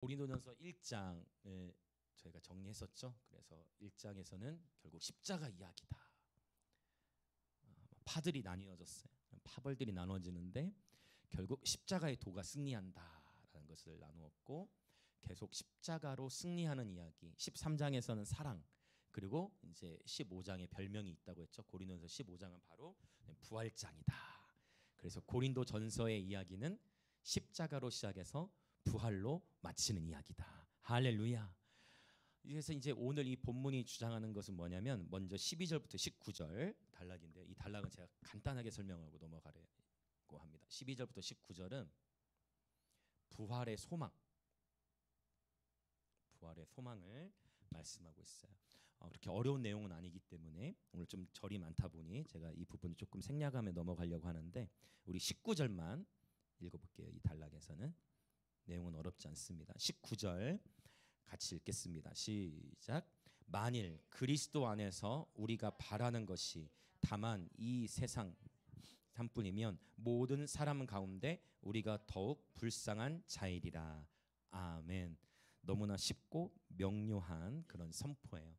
고린도전서 1장을 저희가 정리했었죠. 그래서 1장에서는 결국 십자가 이야기다. 파들이 나뉘어졌어요. 파벌들이 나눠지는데 결국 십자가의 도가 승리한다라는 것을 나누었고, 계속 십자가로 승리하는 이야기. 13장에서는 사랑, 그리고 이제 15장에 별명이 있다고 했죠. 고린도전서 15장은 바로 부활장이다. 그래서 고린도전서의 이야기는 십자가로 시작해서 부활로 마치는 이야기다. 할렐루야. 그래서 이제 오늘 이 본문이 주장하는 것은 뭐냐면, 먼저 12절부터 19절 단락인데요. 이 단락은 제가 간단하게 설명하고 넘어가려고 합니다. 12절부터 19절은 부활의 소망, 부활의 소망을 말씀하고 있어요. 그렇게 어려운 내용은 아니기 때문에 오늘 좀 절이 많다 보니 제가 이 부분을 조금 생략하며 넘어가려고 하는데, 우리 19절만 읽어볼게요. 이 단락에서는 내용은 어렵지 않습니다. 19절 같이 읽겠습니다. 시작. 만일 그리스도 안에서 우리가 바라는 것이 다만 이 세상 삶뿐이면 모든 사람 가운데 우리가 더욱 불쌍한 자이리라. 아멘. 너무나 쉽고 명료한 그런 선포예요.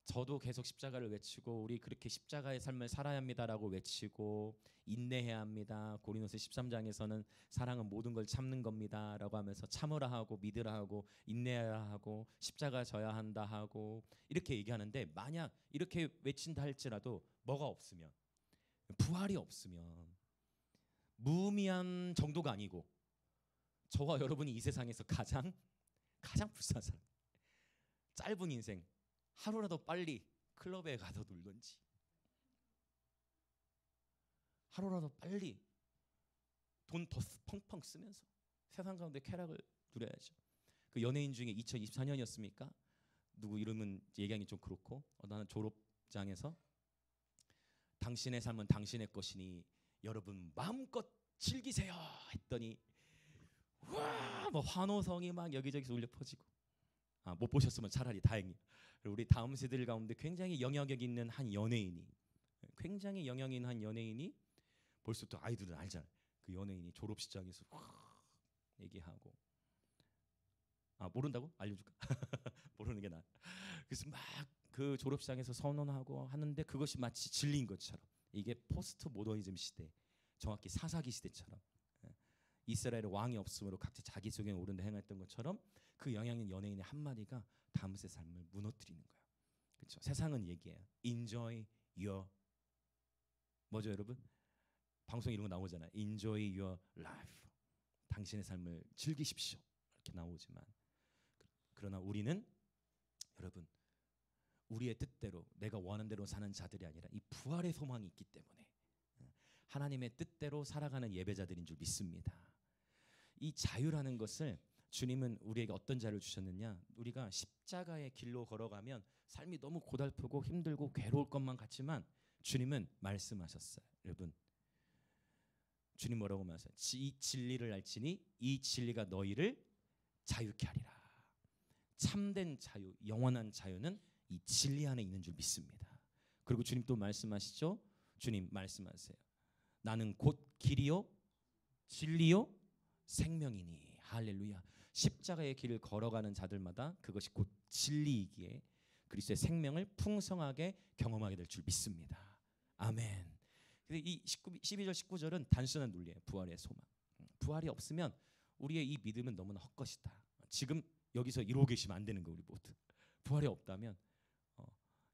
저도 계속 십자가를 외치고, 우리 그렇게 십자가의 삶을 살아야 합니다라고 외치고, 인내해야 합니다. 고린도서 13장에서는 사랑은 모든 걸 참는 겁니다라고 하면서 참으라 하고, 믿으라 하고, 인내해야 하고, 십자가 져야 한다 하고 이렇게 얘기하는데, 만약 이렇게 외친다 할지라도 뭐가 없으면, 부활이 없으면 무의미한 정도가 아니고, 저와 여러분이 이 세상에서 가장 불쌍한 사람, 짧은 인생 하루라도 빨리 클럽에 가서 놀던지, 하루라도 빨리 돈 더 펑펑 쓰면서 세상 가운데 쾌락을 누려야죠. 그 연예인 중에 2024년이었습니까? 누구 이름은 얘기하기 좀 그렇고, 나는 졸업장에서 당신의 삶은 당신의 것이니 여러분 마음껏 즐기세요 했더니, 와, 뭐 환호성이 막 여기저기서 울려 퍼지고. 못 보셨으면 차라리 다행이에요. 우리 다음 세대들 가운데 굉장히 영향력 있는 한 연예인이, 굉장히 영향 있는 한 연예인이, 벌써 또 아이들은 알잖아요. 그 연예인이 졸업식장에서 얘기하고, 모른다고? 알려줄까? 모르는 게 나아. 그래서 막 그 졸업식장에서 선언하고 하는데, 그것이 마치 진리인 것처럼, 이게 포스트 모더니즘 시대, 정확히 사사기 시대처럼, 이스라엘의 왕이 없으므로 각자 자기 소견에 오른다 행했던 것처럼, 그 영향 있는 연예인의 한마디가 다음 세대 삶을 무너뜨리는 거예요. 그렇죠? 세상은 얘기해요. Enjoy your, 뭐죠 여러분? 방송 이런 거 나오잖아요. Enjoy your life. 당신의 삶을 즐기십시오. 이렇게 나오지만, 그러나 우리는, 여러분, 우리의 뜻대로 내가 원하는 대로 사는 자들이 아니라 이 부활의 소망이 있기 때문에 하나님의 뜻대로 살아가는 예배자들인 줄 믿습니다. 이 자유라는 것을, 주님은 우리에게 어떤 자유를 주셨느냐, 우리가 십자가의 길로 걸어가면 삶이 너무 고달프고 힘들고 괴로울 것만 같지만, 주님은 말씀하셨어요. 여러분, 주님 뭐라고 말하세요? 이 진리를 알지니 이 진리가 너희를 자유케 하리라. 참된 자유, 영원한 자유는 이 진리 안에 있는 줄 믿습니다. 그리고 주님 또 말씀하시죠. 주님 말씀하세요. 나는 곧 길이요 진리요 생명이니. 할렐루야. 십자가의 길을 걸어가는 자들마다 그것이 곧 진리이기에 그리스도의 생명을 풍성하게 경험하게 될 줄 믿습니다. 아멘. 근데 이 12절 19절은 단순한 논리예요. 부활의 소망. 부활이 없으면 우리의 이 믿음은 너무나 헛것이다. 지금 여기서 이러고 계시면 안 되는 거예요. 우리 모두 부활이 없다면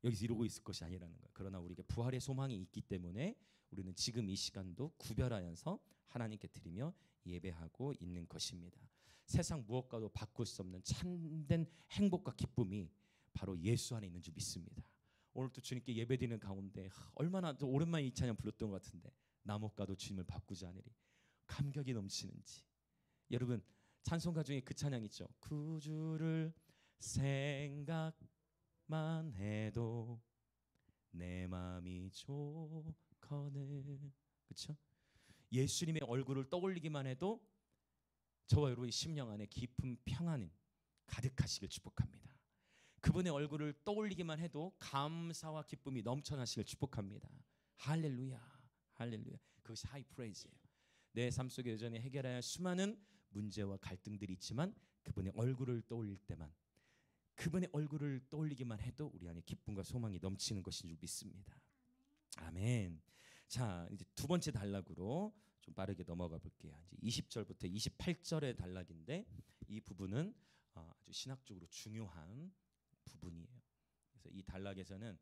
여기서 이러고 있을 것이 아니라는 거예요. 그러나 우리에게 부활의 소망이 있기 때문에 우리는 지금 이 시간도 구별하여서 하나님께 드리며 예배하고 있는 것입니다. 세상 무엇과도 바꿀 수 없는 참된 행복과 기쁨이 바로 예수 안에 있는 줄 믿습니다. 오늘도 주님께 예배드리는 가운데 얼마나 오랜만에 이 찬양 불렀던 것 같은데, 나 못 가도 주님을 바꾸지 않으리. 감격이 넘치는지. 여러분, 찬송가 중에 그 찬양 있죠. 구주를 생각만 해도 내 마음이 좋거늘. 그렇죠? 예수님의 얼굴을 떠올리기만 해도 저와 여러분의 심령 안에 깊은 평안은 가득하시길 축복합니다. 그분의 얼굴을 떠올리기만 해도 감사와 기쁨이 넘쳐나시길 축복합니다. 할렐루야. 할렐루야. 그것이 하이 프레이즈예요. 내 삶 속에 여전히 해결해야 할 수많은 문제와 갈등들이 있지만 그분의 얼굴을 떠올릴 때만, 그분의 얼굴을 떠올리기만 해도 우리 안에 기쁨과 소망이 넘치는 것인 줄 믿습니다. 아멘. 자, 이제 두 번째 단락으로 좀 빠르게 넘어가 볼게요. 이제 20절부터 28절의 단락인데 이 부분은 아주 신학적으로 중요한 부분이에요. 그래서 이 단락에서는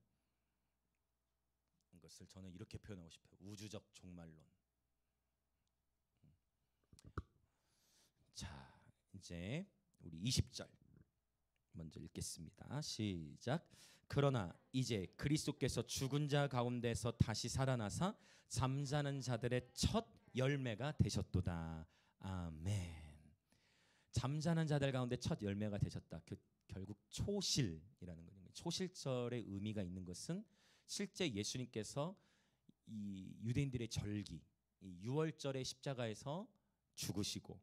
이것을 저는 이렇게 표현하고 싶어요. 우주적 종말론. 자, 이제 우리 20절 먼저 읽겠습니다. 시작. 그러나 이제 그리스도께서 죽은 자 가운데서 다시 살아나사 잠자는 자들의 첫 열매가 되셨도다. 아멘. 잠자는 자들 가운데 첫 열매가 되셨다. 결국 초실이라는 거예요. 초실절의 의미가 있는 것은 실제 예수님께서 이 유대인들의 절기, 이 유월절의 십자가에서 죽으시고,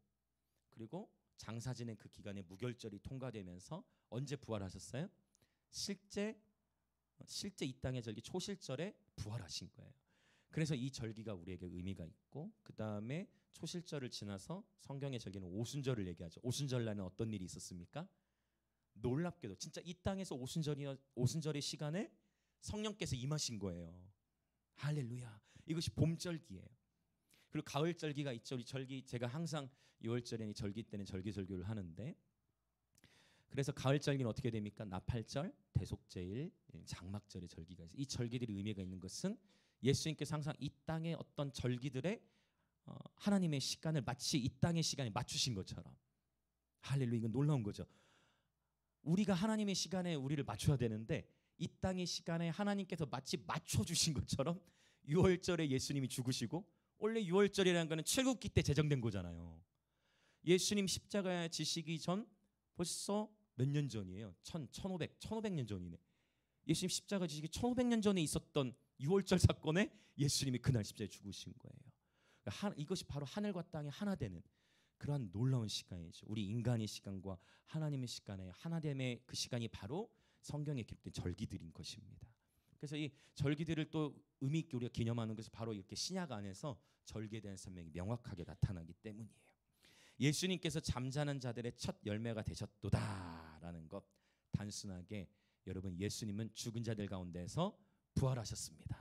그리고 장사 지낸 그 기간에 무결절이 통과되면서 언제 부활하셨어요? 실제 이 땅의 절기 초실절에 부활하신 거예요. 그래서 이 절기가 우리에게 의미가 있고, 그 다음에 초실절을 지나서 성경의 절기는 오순절을 얘기하죠. 오순절날은 어떤 일이 있었습니까? 놀랍게도 진짜 이 땅에서 오순절의 시간에 성령께서 임하신 거예요. 할렐루야. 이것이 봄절기예요. 그리고 가을절기가 있죠. 우리 절기, 제가 항상 6월절에 절기 때는 절기설교를 하는데, 그래서 가을절기는 어떻게 됩니까? 나팔절, 대속제일, 장막절의 절기가 있어요. 이 절기들이 의미가 있는 것은 예수님께서 항상 이 땅의 어떤 절기들의 하나님의 시간을 마치 이 땅의 시간에 맞추신 것처럼, 할렐루야. 이건 놀라운 거죠. 우리가 하나님의 시간에 우리를 맞춰야 되는데 이 땅의 시간에 하나님께서 마치 맞춰주신 것처럼 6월절에 예수님이 죽으시고, 원래 6월절이라는 거는 출국기 때 제정된 거잖아요. 예수님 십자가에 지시기 전 벌써 몇 년 전이에요. 1500년 전이네. 예수님 십자가 지시기 1500년 전에 있었던 6월절 사건에 예수님이 그날 십자가에 죽으신 거예요. 이것이 바로 하늘과 땅이 하나 되는 그러한 놀라운 시간이죠. 우리 인간의 시간과 하나님의 시간의 하나됨의 그 시간이 바로 성경에 기록된 절기들인 것입니다. 그래서 이 절기들을 또 의미 있게 우리가 기념하는 것은 바로 이렇게 신약 안에서 절기에 대한 설명이 명확하게 나타나기 때문이에요. 예수님께서 잠자는 자들의 첫 열매가 되셨도다라는 것, 단순하게 여러분, 예수님은 죽은 자들 가운데서 부활하셨습니다.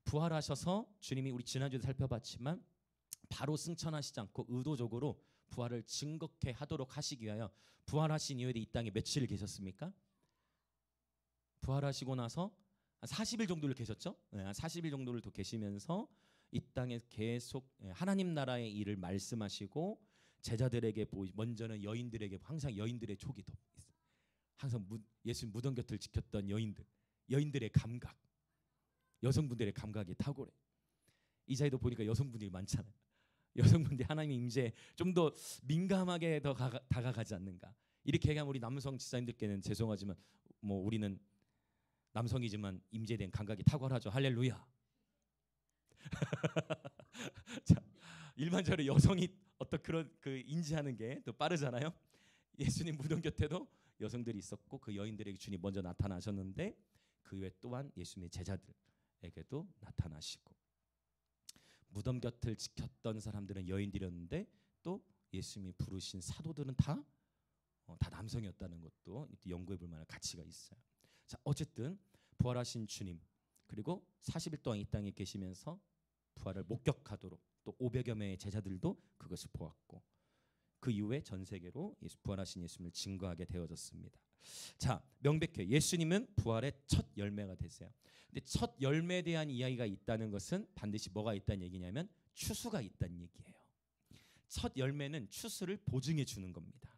부활하셔서 주님이 우리 지난주에 살펴봤지만 바로 승천하시지 않고 의도적으로 부활을 증거케 하도록 하시기 위하여 부활하신 이후에 이 땅에 며칠 계셨습니까? 부활하시고 나서 40일 정도를 계셨죠? 40일 정도를 더 계시면서 이 땅에 계속 하나님 나라의 일을 말씀하시고, 제자들에게 먼저는 여인들에게, 항상 여인들의 촉이 더 있어요. 항상 예수님 무덤 곁을 지켰던 여인들의 감각, 여성분들의 감각이 탁월해. 이 자리도 보니까 여성분들이 많잖아요. 여성분들이 하나님의 임재에 좀 더 민감하게 더 다가가지 않는가. 이렇게 얘기하면 우리 남성 지사님들께는 죄송하지만 뭐 우리는 남성이지만 임재에 대한 감각이 탁월하죠. 할렐루야. 자, 일반적으로 여성이 어떤 그런 그 인지하는 게 더 빠르잖아요. 예수님 무덤 곁에도 여성들이 있었고 그 여인들에게 주님 먼저 나타나셨는데, 그 외 또한 예수님의 제자들에게도 나타나시고, 무덤 곁을 지켰던 사람들은 여인들이었는데 또 예수님이 부르신 사도들은 다 남성이었다는 것도 연구해 볼 만한 가치가 있어요. 자, 어쨌든 부활하신 주님, 그리고 40일 동안 이 땅에 계시면서 부활을 목격하도록 또 500여 명의 제자들도 그것을 보았고, 그 이후에 전 세계로 부활하신 예수님을 증거하게 되어졌습니다. 자, 명백해요. 예수님은 부활의 첫 열매가 되세요. 근데 첫 열매에 대한 이야기가 있다는 것은 반드시 뭐가 있다는 얘기냐면 추수가 있다는 얘기예요. 첫 열매는 추수를 보증해 주는 겁니다.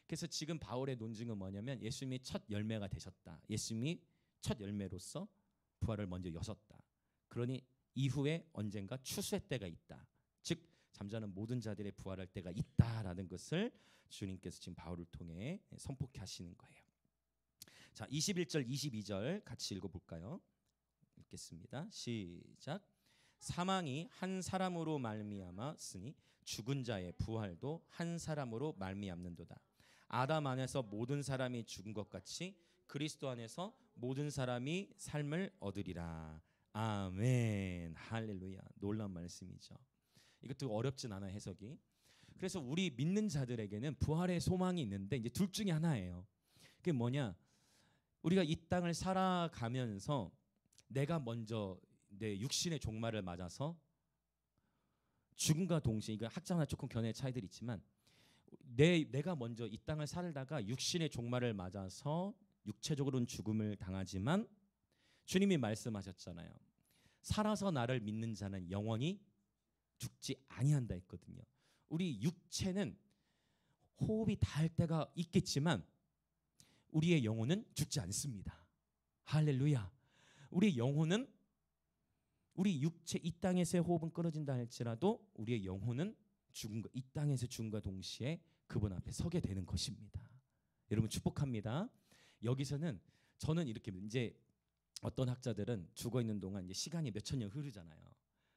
그래서 지금 바울의 논증은 뭐냐면 예수님이 첫 열매가 되셨다. 예수님이 첫 열매로서 부활을 먼저 여셨다. 그러니 이후에 언젠가 추수의 때가 있다. 즉 잠자는 모든 자들의 부활할 때가 있다라는 것을 주님께서 지금 바울을 통해 선포케 하시는 거예요. 자, 21절 22절 같이 읽어볼까요? 읽겠습니다. 시작. 사망이 한 사람으로 말미암았으니 죽은 자의 부활도 한 사람으로 말미암는도다. 아담 안에서 모든 사람이 죽은 것 같이 그리스도 안에서 모든 사람이 삶을 얻으리라. 아멘. 할렐루야. 놀라운 말씀이죠. 이것도 어렵진 않아 해석이. 그래서 우리 믿는 자들에게는 부활의 소망이 있는데 이제 둘 중에 하나예요. 그게 뭐냐? 우리가 이 땅을 살아가면서 내가 먼저 내 육신의 종말을 맞아서 죽음과 동시에, 이거 학자마다 조금 견해의 차이들이 있지만 내가 먼저 이 땅을 살다가 육신의 종말을 맞아서 육체적으로는 죽음을 당하지만 주님이 말씀하셨잖아요. 살아서 나를 믿는 자는 영원히 죽지 아니한다 했거든요. 우리 육체는 호흡이 닿을 때가 있겠지만 우리의 영혼은 죽지 않습니다. 할렐루야. 우리 영혼은, 우리 육체 이 땅에서의 호흡은 끊어진다 할지라도 우리의 영혼은 죽음과, 이 땅에서 죽음과 동시에 그분 앞에 서게 되는 것입니다. 여러분 축복합니다. 여기서는 저는 이렇게, 이제 어떤 학자들은 죽어 있는 동안 이제 시간이 몇천 년 흐르잖아요.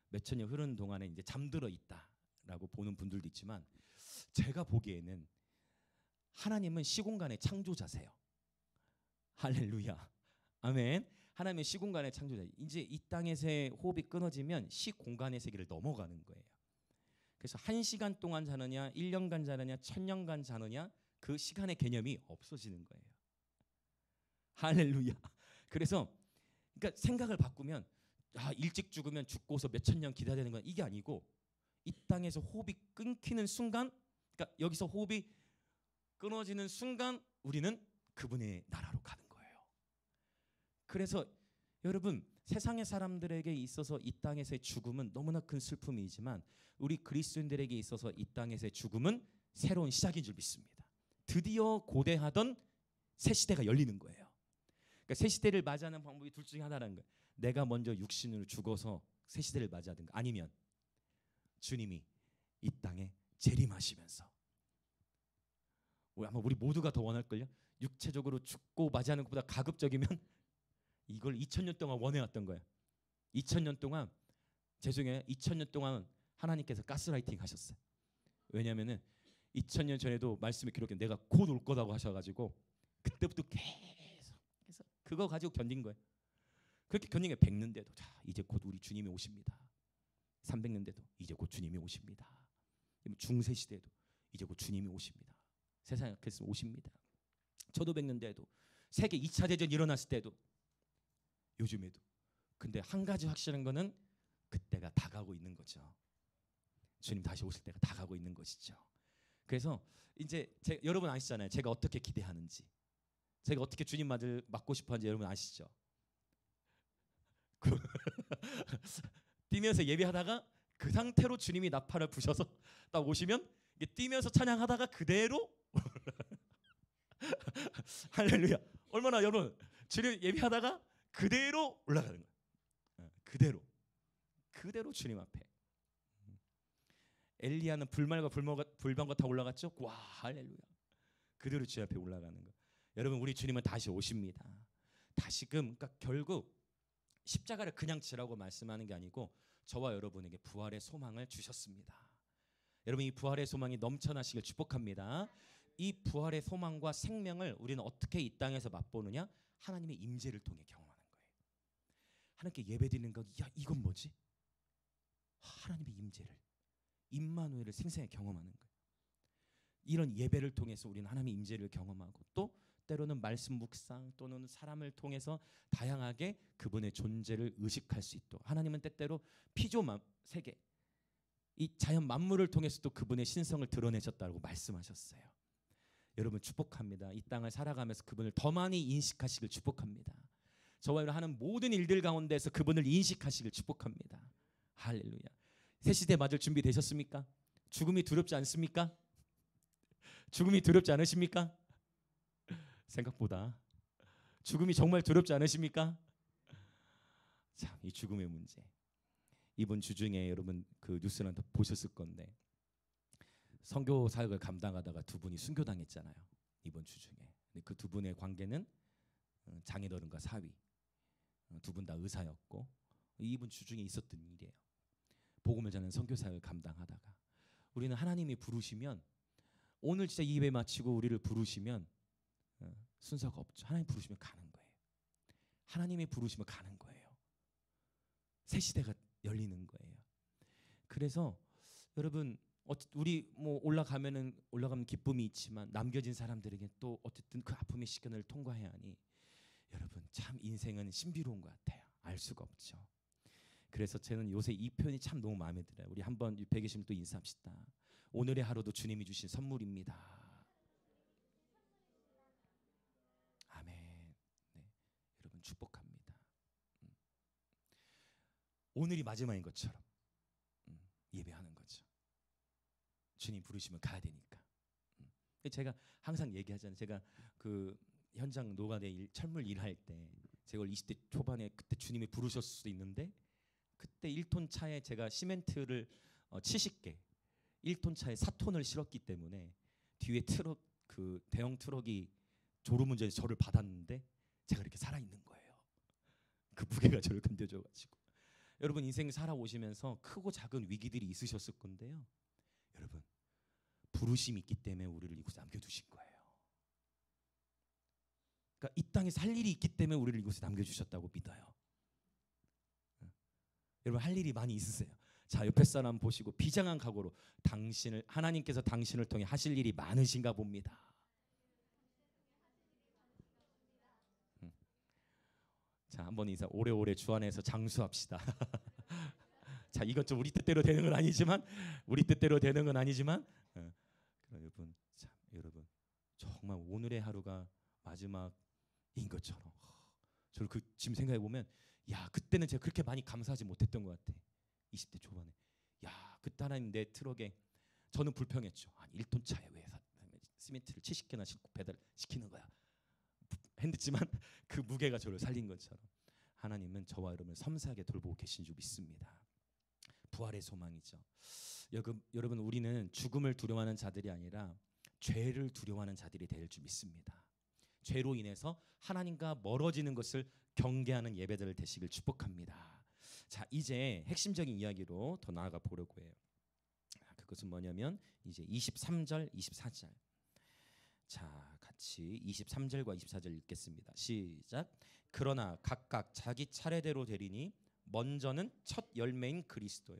몇천 년 흐르는 동안에 이제 잠들어 있다라고 보는 분들도 있지만 제가 보기에는 하나님은 시공간의 창조자세요. 할렐루야. 아멘. 하나님의 시공간의 창조자. 이제 이 땅에서의 호흡이 끊어지면 시공간의 세계를 넘어가는 거예요. 그래서 1시간 동안 자느냐, 1년간 자느냐, 1000년간 자느냐, 그 시간의 개념이 없어지는 거예요. 할렐루야. 그래서 그러니까 생각을 바꾸면 일찍 죽으면 죽고서 몇천 년 기다려야 되는 건 이게 아니고 이 땅에서 호흡이 끊기는 순간, 그러니까 여기서 호흡이 끊어지는 순간 우리는 그분의 나라로 가는 거예요. 그래서 여러분, 세상의 사람들에게 있어서 이 땅에서의 죽음은 너무나 큰 슬픔이지만 우리 그리스도인들에게 있어서 이 땅에서의 죽음은 새로운 시작인 줄 믿습니다. 드디어 고대하던 새 시대가 열리는 거예요. 그러니까 새 시대를 맞이하는 방법이 둘 중에 하나라는 거예요. 내가 먼저 육신으로 죽어서 새 시대를 맞이하든가, 아니면 주님이 이 땅에 재림하시면서, 아마 우리 모두가 더 원할걸요. 육체적으로 죽고 맞이하는 것보다 가급적이면 이걸 2000년 동안 원해왔던 거예요. 2000년 동안, 죄송해요, 2000년 동안 하나님께서 가스라이팅 하셨어요. 왜냐하면은 2000년 전에도 말씀에 기록해 내가 곧 올 거라고 하셔가지고 그때부터 계속 그거 가지고 견딘 거예요. 그렇게 견딘 게 100년대도 자 이제 곧 우리 주님이 오십니다. 300년대도 이제 곧 주님이 오십니다. 중세 시대도 이제 곧 주님이 오십니다. 세상에 그랬으면 오십니다. 저도 100년대에도 세계 2차 대전 일어났을 때도 요즘에도. 근데 한 가지 확실한 거는 그때가 다가오고 있는 거죠. 주님 다시 오실 때가 다가오고 있는 것이죠. 그래서 이제 여러분 아시잖아요. 제가 어떻게 기대하는지, 제가 어떻게 주님 맞고 싶어하는지 여러분 아시죠? 뛰면서 예배하다가 그 상태로 주님이 나팔을 부셔서 딱 오시면 뛰면서 찬양하다가 그대로 할렐루야. 얼마나 여러분 주님 예배하다가 그대로 올라가는 거예요. 그대로 주님 앞에. 엘리야는 불말과 불병거 타고 올라갔죠. 와 할렐루야. 그대로 주님 앞에 올라가는 거. 여러분 우리 주님은 다시 오십니다. 다시금. 그러니까 결국 십자가를 그냥 지라고 말씀하는 게 아니고 저와 여러분에게 부활의 소망을 주셨습니다. 여러분 이 부활의 소망이 넘쳐나시길 축복합니다. 이 부활의 소망과 생명을 우리는 어떻게 이 땅에서 맛보느냐? 하나님의 임재를 통해 경험하는 거예요. 하나님께 예배드리는 것, 야 이건 뭐지? 하나님의 임재를, 임마누엘을 생생히 경험하는 거예요. 이런 예배를 통해서 우리는 하나님의 임재를 경험하고 또 때로는 말씀 묵상 또는 사람을 통해서 다양하게 그분의 존재를 의식할 수 있도록, 하나님은 때때로 피조만 세계, 이 자연 만물을 통해서도 그분의 신성을 드러내셨다고 말씀하셨어요. 여러분 축복합니다. 이 땅을 살아가면서 그분을 더 많이 인식하시길 축복합니다. 저와 여러분 하는 모든 일들 가운데서 그분을 인식하시길 축복합니다. 할렐루야. 새 시대 맞을 준비 되셨습니까? 죽음이 두렵지 않습니까? 죽음이 두렵지 않으십니까? 생각보다 죽음이 정말 두렵지 않으십니까? 참, 이 죽음의 문제. 이번 주 중에 여러분 그 뉴스는 다 보셨을 건데 선교 사역을 감당하다가 두 분이 순교당했잖아요. 이번 주 중에. 그 두 분의 관계는 장인어른과 사위, 두 분 다 의사였고 이번 주 중에 있었던 일이에요. 복음을 전하는 선교 사역을 감당하다가 우리는 하나님이 부르시면, 오늘 진짜 이 예배 마치고 우리를 부르시면 순서가 없죠. 하나님 부르시면 가는 거예요. 하나님이 부르시면 가는 거예요. 새 시대가 열리는 거예요. 그래서 여러분 우리 뭐 올라가면 기쁨이 있지만 남겨진 사람들에게 또 어쨌든 그 아픔의 시간을 통과해야 하니 여러분 참 인생은 신비로운 것 같아요. 알 수가 없죠. 그래서 저는 요새 이 표현이 참 너무 마음에 들어요. 우리 한번 120일 또 인사합시다. 오늘의 하루도 주님이 주신 선물입니다. 아멘. 네, 여러분 축복합니다. 오늘이 마지막인 것처럼 예배하는 거죠. 주님 부르시면 가야 되니까. 제가 항상 얘기하잖아요. 제가 그 현장 노가대 철물 일할 때 제가 20대 초반에 그때 주님이 부르셨을 수도 있는데 그때 1톤 차에 제가 시멘트를 70개 1톤 차에 4톤을 실었기 때문에 뒤에 트럭 그 대형 트럭이 졸음운전에서 저를 받았는데 제가 이렇게 살아있는 거예요. 그 무게가 저를 견뎌줘가지고. 여러분 인생 살아오시면서 크고 작은 위기들이 있으셨을 건데요. 여러분 부르심이 있기 때문에 우리를 이곳에 남겨두신 거예요. 그러니까 이 땅에서 할 일이 있기 때문에 우리를 이곳에 남겨주셨다고 믿어요. 여러분 할 일이 많이 있으세요. 자 옆에 사람 보시고 비장한 각오로 하나님께서 당신을 통해 하실 일이 많으신가 봅니다. 자 한번 인사 오래오래 주 안에서 장수합시다. 자 이것 좀 우리 뜻대로 되는 건 아니지만 여러분 정말 오늘의 하루가 마지막인 것처럼 저를 지금 생각해 보면 야 그때는 제가 그렇게 많이 감사하지 못했던 것 같아. 20대 초반에 야 그때 하나님 내 트럭에 저는 불평했죠. 아니 1톤 차에 왜 시멘트를 70개나 싣고 배달시키는 거야 했지만 그 무게가 저를 살린 것처럼 하나님은 저와 여러분을 섬세하게 돌보고 계신 줄 믿습니다. 부활의 소망이죠. 여러분 우리는 죽음을 두려워하는 자들이 아니라 죄를 두려워하는 자들이 될 줄 믿습니다. 죄로 인해서 하나님과 멀어지는 것을 경계하는 예배들 되시길 축복합니다. 자 이제 핵심적인 이야기로 더 나아가 보려고 해요. 그것은 뭐냐면 이제 23절 24절. 자 같이 23절과 24절 읽겠습니다. 시작. 그러나 각각 자기 차례대로 되리니 먼저는 첫 열매인 그리스도요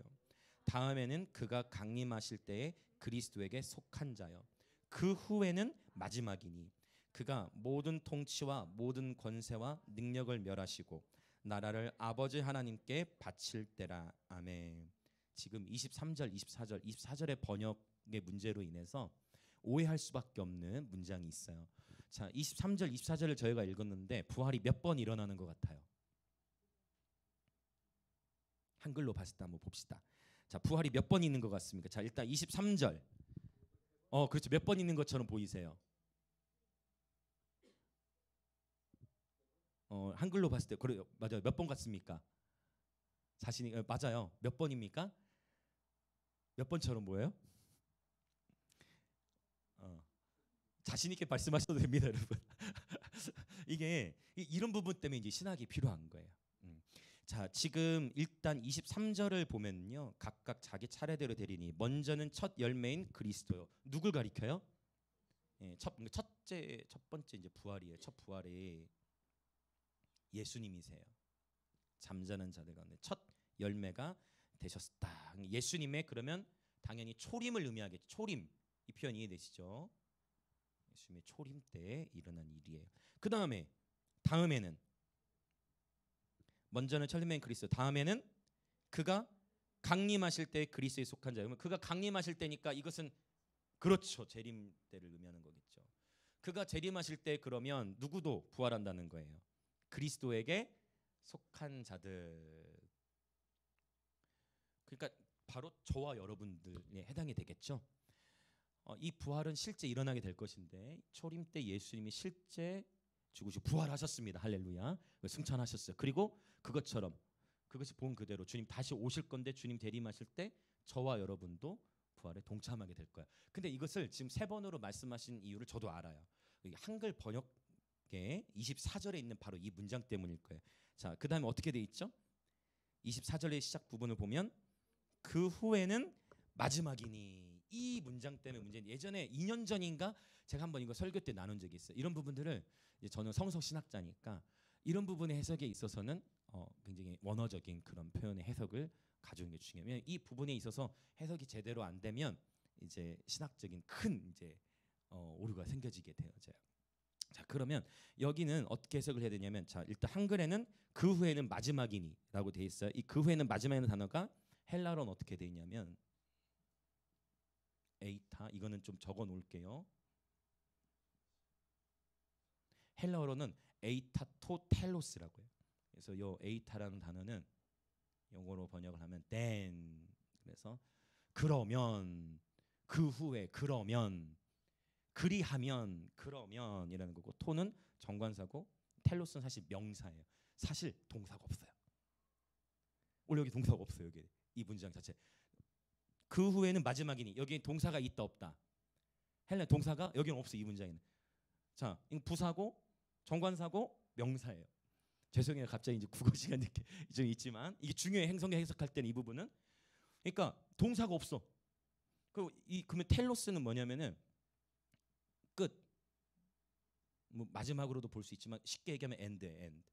다음에는 그가 강림하실 때에 그리스도에게 속한 자요 그 후에는 마지막이니 그가 모든 통치와 모든 권세와 능력을 멸하시고 나라를 아버지 하나님께 바칠 때라. 아멘. 지금 23절 24절의 번역의 문제로 인해서 오해할 수밖에 없는 문장이 있어요. 자 23절 24절을 저희가 읽었는데 부활이 몇 번 일어나는 것 같아요? 한글로 봤을 때 한번 봅시다. 자 부활이 몇 번 있는 것 같습니까? 자 일단 23절 그렇죠. 몇 번 있는 것처럼 보이세요? 한글로 봤을 때 그래요. 맞아요. 몇 번 같습니까? 자신이 맞아요. 몇 번입니까? 몇 번처럼 보여요? 자신 있게 말씀하셔도 됩니다, 여러분. 이게 이런 부분 때문에 이제 신학이 필요한 거예요. 자, 지금 일단 23절을 보면요, 각각 자기 차례대로 되리니 먼저는 첫 열매인 그리스도요. 누굴 가리켜요? 예, 첫 번째 이제 부활이에요. 첫 부활이 예수님이세요. 잠자는 자들 가운데 첫 열매가 되셨다. 예수님의 그러면 당연히 초림을 의미하겠죠. 초림 이 표현 이해되시죠? 예수님의 초림 때 일어난 일이에요. 그 다음에는 먼저는 첫 열매인 그리스도, 다음에는 그가 강림하실 때 그리스도에 속한 자. 그러면 그가 강림하실 때니까 이것은 그렇죠. 재림 때를 의미하는 거겠죠. 그가 재림하실 때 그러면 누구도 부활한다는 거예요. 그리스도에게 속한 자들. 그러니까 바로 저와 여러분들에 해당이 되겠죠. 이 부활은 실제 일어나게 될 것인데 초림 때 예수님이 실제 죽으시고 부활하셨습니다. 할렐루야. 승천하셨어요. 그리고 그것이 본 그대로 주님 다시 오실 건데 주님 대림하실 때 저와 여러분도 부활에 동참하게 될 거예요. 근데 이것을 지금 3번으로 말씀하신 이유를 저도 알아요. 한글 번역에 24절에 있는 바로 이 문장 때문일 거예요. 자, 그 다음에 어떻게 돼 있죠? 24절의 시작 부분을 보면 그 후에는 마지막이니, 이 문장 때문에 문제는 예전에 2년 전인가 제가 한번 이거 설교 때 나눈 적이 있어요. 이런 부분들을 저는 성서 신학자니까 이런 부분의 해석에 있어서는 굉장히 원어적인 그런 표현의 해석을 가져오는 게 중요해요. 이 부분에 있어서 해석이 제대로 안 되면 이제 신학적인 큰 이제 오류가 생겨지게 되어져요. 자, 그러면 여기는 어떻게 해석을 해야 되냐면, 자, 일단 한글에는 그 후에는 마지막이니라고 돼 있어요. 이 그 후에는 마지막이라는 단어가 헬라어는 어떻게 돼 있냐면 에이타, 이거는 좀 적어 놓을게요. 헬라어로는 에이타토텔로스라고 해요. 그래서 요 에이타라는 단어는 영어로 번역을 하면 then, 그래서 그러면, 그 후에, 그러면, 그리하면, 그러면이라는 거고, 토는 정관사고 텔로스는 사실 명사예요. 사실 동사가 없어요. 원래 여기 동사가 없어요. 여기 이 문장 자체. 그 후에는 마지막이니, 여기 동사가 있다 없다. 헬라 동사가 여기는 없어, 이 문장에는. 자, 이거 부사고 정관사고 명사예요. 죄송해요. 갑자기 이제 국어 시간 이렇게 좀 있지만 이게 중요해. 행성경 해석할 때는 이 부분은. 그러니까 동사가 없어. 그러면 텔로스는 뭐냐면은 끝. 뭐 마지막으로도 볼 수 있지만 쉽게 얘기하면 end.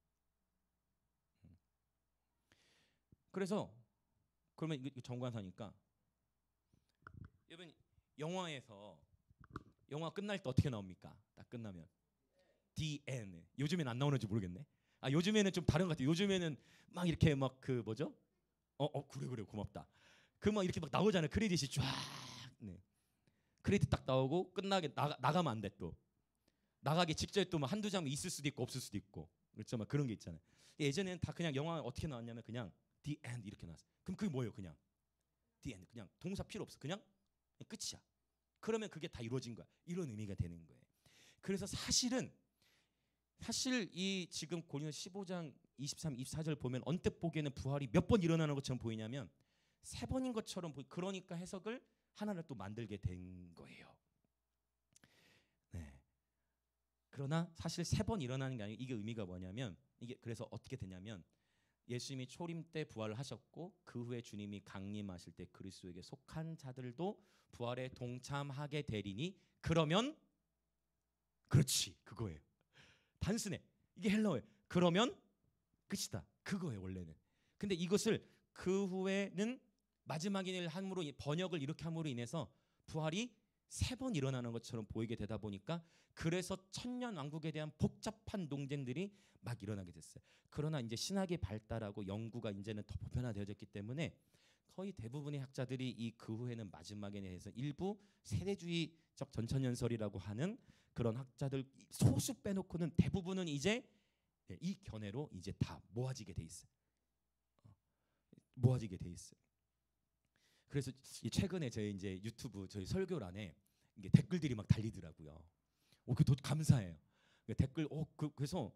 그래서 그러면 이거 정관사니까, 여러분 영화에서 영화 끝날 때 어떻게 나옵니까? 딱 끝나면 the end. 요즘엔 안 나오는지 모르겠네. 아, 요즘에는 좀 다른 것 같아요. 요즘에는 막 이렇게 막 그 뭐죠? 그래 고맙다. 그 막 이렇게 막 나오잖아요. 크레딧이 쫙. 네. 크레딧 딱 나오고 끝나게 나가면 안 돼. 또 나가기 직전에 또 막 한두 장면 있을 수도 있고 없을 수도 있고, 그렇죠? 막 그런 게 있잖아요. 예전에는 다 그냥 영화 어떻게 나왔냐면 그냥 the end 이렇게 나왔어요. 그럼 그게 뭐예요? 그냥 the end, 그냥 동사 필요 없어. 그냥 끝이야. 그러면 그게 다 이루어진 거야. 이런 의미가 되는 거예요. 그래서 사실 이 지금 고린도 15장 23, 24절 보면 언뜻 보기에는 부활이 몇 번 일어나는 것처럼 보이냐면 3번인 것처럼 그러니까 해석을 하나를 또 만들게 된 거예요. 네. 그러나 사실 3번 일어나는 게 아니고, 이게 의미가 뭐냐면, 이게 그래서 어떻게 되냐면 예수님이 초림 때 부활을 하셨고 그 후에 주님이 강림하실 때 그리스도에게 속한 자들도 부활에 동참하게 되리니, 그러면, 그렇지, 그거예요. 단순해. 이게 헬라어예요. 그러면 끝이다. 그거예요 원래는. 근데 이것을 그 후에는 마지막인을 함으로, 번역을 이렇게 함으로 인해서 부활이 3번 일어나는 것처럼 보이게 되다 보니까, 그래서 천년 왕국에 대한 복잡한 논쟁들이 막 일어나게 됐어요. 그러나 이제 신학이 발달하고 연구가 이제는 더 보편화되어졌기 때문에 거의 대부분의 학자들이 이 그 후에는 마지막에 대해서 일부 세대주의적 전천연설이라고 하는 그런 학자들 소수 빼놓고는 대부분은 이제 이 견해로 이제 다 모아지게 돼 있어요. 모아지게 돼 있어요. 그래서 최근에 저희 이제 유튜브 저희 설교란에 이게 댓글들이 막 달리더라고요. 그것도 감사해요. 댓글 그래서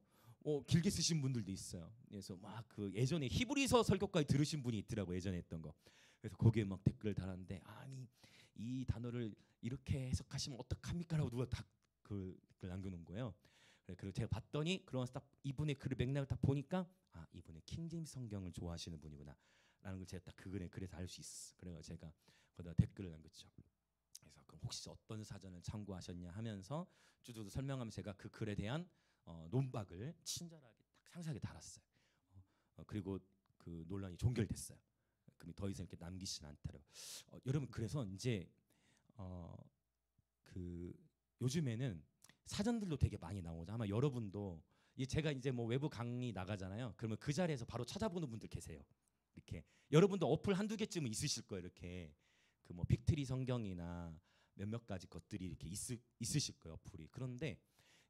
길게 쓰신 분들도 있어요. 그래서 막 그 예전에 히브리서 설교까지 들으신 분이 있더라고, 예전에 했던 거. 그래서 거기에 막 댓글 달았는데, 아니 이 단어를 이렇게 해석하시면 어떡합니까라고 누가 딱 그 댓글 남겨놓은 거예요. 그리고 제가 봤더니 그런 딱 이분의 글 맥락을 딱 보니까, 아, 이분의 킹제임스 성경을 좋아하시는 분이구나 라는 걸 제가 딱 그 글에 그래서 알 수 있어. 그래서 제가 거기다 댓글을 남겼죠. 그래서 그럼 혹시 어떤 사전을 참고하셨냐 하면서 쭈쭈 설명하면서 제가 그 글에 대한 논박을 친절하게 딱 상세하게 달았어요. 그리고 그 논란이 종결됐어요. 그럼 더 이상 이렇게 남기시진 않더라고요. 여러분, 그래서 이제 그 요즘에는 사전들도 되게 많이 나오죠. 아마 여러분도 제가 이제 뭐 외부 강의 나가잖아요. 그러면 그 자리에서 바로 찾아보는 분들 계세요. 이렇게 여러분도 어플 한두 개쯤은 있으실 거예요. 이렇게 그 뭐 픽트리 성경이나 몇몇 가지 것들이 이렇게 있으실 거예요, 어플이. 그런데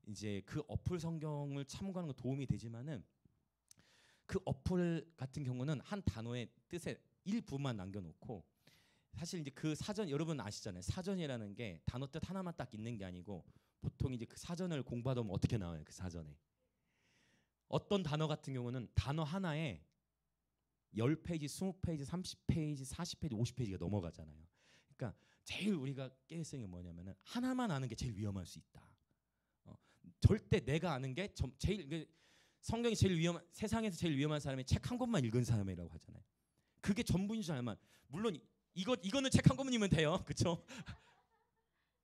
이제 그 어플 성경을 참고하는 건 도움이 되지만은 그 어플 같은 경우는 한 단어의 뜻의 일부만 남겨놓고, 사실 이제 그 사전, 여러분 아시잖아요. 사전이라는 게 단어 뜻 하나만 딱 있는 게 아니고, 보통 이제 그 사전을 공부하다 보면 어떻게 나와요? 그 사전에 어떤 단어 같은 경우는 단어 하나에 10페이지, 20페이지, 30페이지, 40페이지, 50페이지가 넘어가잖아요. 그러니까 제일 우리가 깨어있는 게 뭐냐면은 하나만 아는 게 제일 위험할 수 있다. 절대 내가 아는 게 제일 성경이 제일 위험한, 세상에서 제일 위험한 사람이 책 한 권만 읽은 사람이라고 하잖아요. 그게 전부인 줄 알면, 물론 이거는 책 한 권이면 돼요, 그렇죠?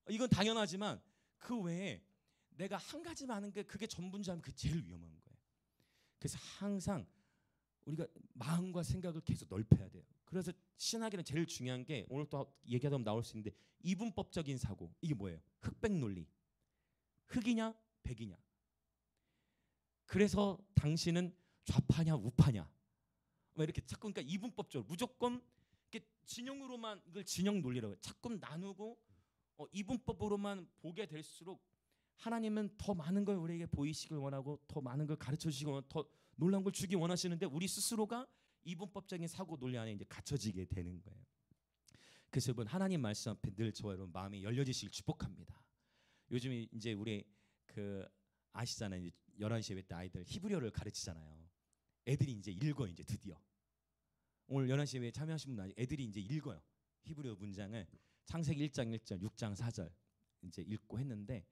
이건 당연하지만 그 외에 내가 한 가지만 아는 게 그게 전부인 줄 알면 그게 제일 위험한 거예요. 그래서 항상 우리가 마음과 생각을 계속 넓혀야 돼요. 그래서 신학에는 제일 중요한 게 오늘 또 얘기하다 보면 나올 수 있는데 이분법적인 사고. 이게 뭐예요? 흑백 논리. 흑이냐 백이냐. 그래서 당신은 좌파냐 우파냐. 뭐 이렇게 자꾸 그러니까 이분법적으로 무조건 이렇게 진영으로만 이걸 진영 논리라고 해요. 자꾸 나누고 이분법으로만 보게 될수록 하나님은 더 많은 걸 우리에게 보이시길 원하고 더 많은 걸 가르쳐 주시고 원하고 더 놀라운 걸 주기 원하시는데 우리 스스로가 이분법적인 사고 논리 안에 이제 갇혀지게 되는 거예요. 그래서 여러분 하나님 말씀 앞에 늘 저와 여러분 마음이 열려지시길 축복합니다. 요즘 이제 우리 그 아시잖아요. 이제 11시 예배 때 아이들 히브리어를 가르치잖아요. 애들이 이제 읽어요. 이제 드디어 오늘 11시 예배에 참여하신 분들 애들이 이제 읽어요. 히브리어 문장을 창세기 1장 1절 6장 4절 이제 읽고 했는데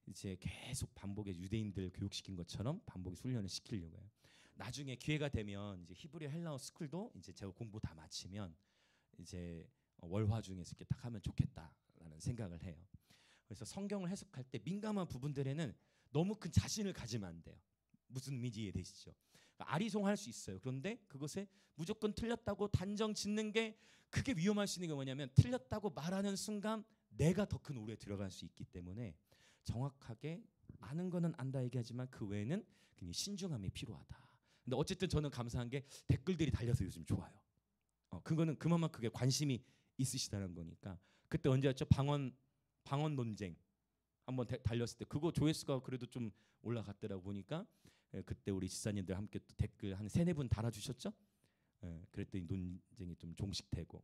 이제 계속 반복해 유대인들 교육시킨 것처럼 반복해 훈련을 시키려고 해요. 나중에 기회가 되면 이제 히브리어 헬라어 스쿨도 이제 제가 공부 다 마치면 이제 월화 중에서 이렇게 딱 하면 좋겠다라는 생각을 해요. 그래서 성경을 해석할 때 민감한 부분들에는 너무 큰 자신을 가지면 안 돼요. 무슨 의미인지 이해되시죠? 그러니까 아리송할 수 있어요. 그런데 그것에 무조건 틀렸다고 단정 짓는 게 크게 위험할 수 있는 게 뭐냐면 틀렸다고 말하는 순간 내가 더 큰 오류에 들어갈 수 있기 때문에 정확하게 아는 거는 안다 얘기하지만 그 외에는 굉장히 신중함이 필요하다. 근데 어쨌든 저는 감사한 게 댓글들이 달려서 요즘 좋아요. 그거는 그만큼 그게 관심이 있으시다는 거니까. 그때 언제였죠? 방언 논쟁 한번 달렸을 때 그거 조회수가 그래도 좀 올라갔더라고 보니까 그때 우리 지사님들 함께 또 댓글 한 3-4분 달아주셨죠? 그랬더니 논쟁이 좀 종식되고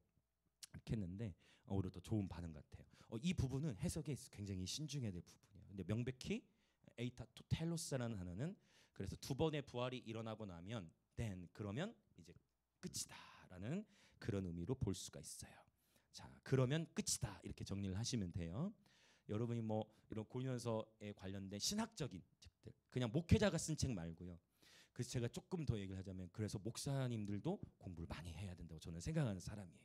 이렇게 했는데 오히려 더 좋은 반응 같아요. 이 부분은 해석에 굉장히 신중해야 될 부분이에요. 근데 명백히 에이타 토텔로스라는 단어는 그래서 2번의 부활이 일어나고 나면 그러면 이제 끝이다라는 그런 의미로 볼 수가 있어요. 자, 그러면 끝이다 이렇게 정리를 하시면 돼요. 여러분이 뭐 이런 고린도서에 관련된 신학적인 책들 그냥 목회자가 쓴 책 말고요. 그래서 제가 조금 더 얘기를 하자면 그래서 목사님들도 공부를 많이 해야 된다고 저는 생각하는 사람이에요.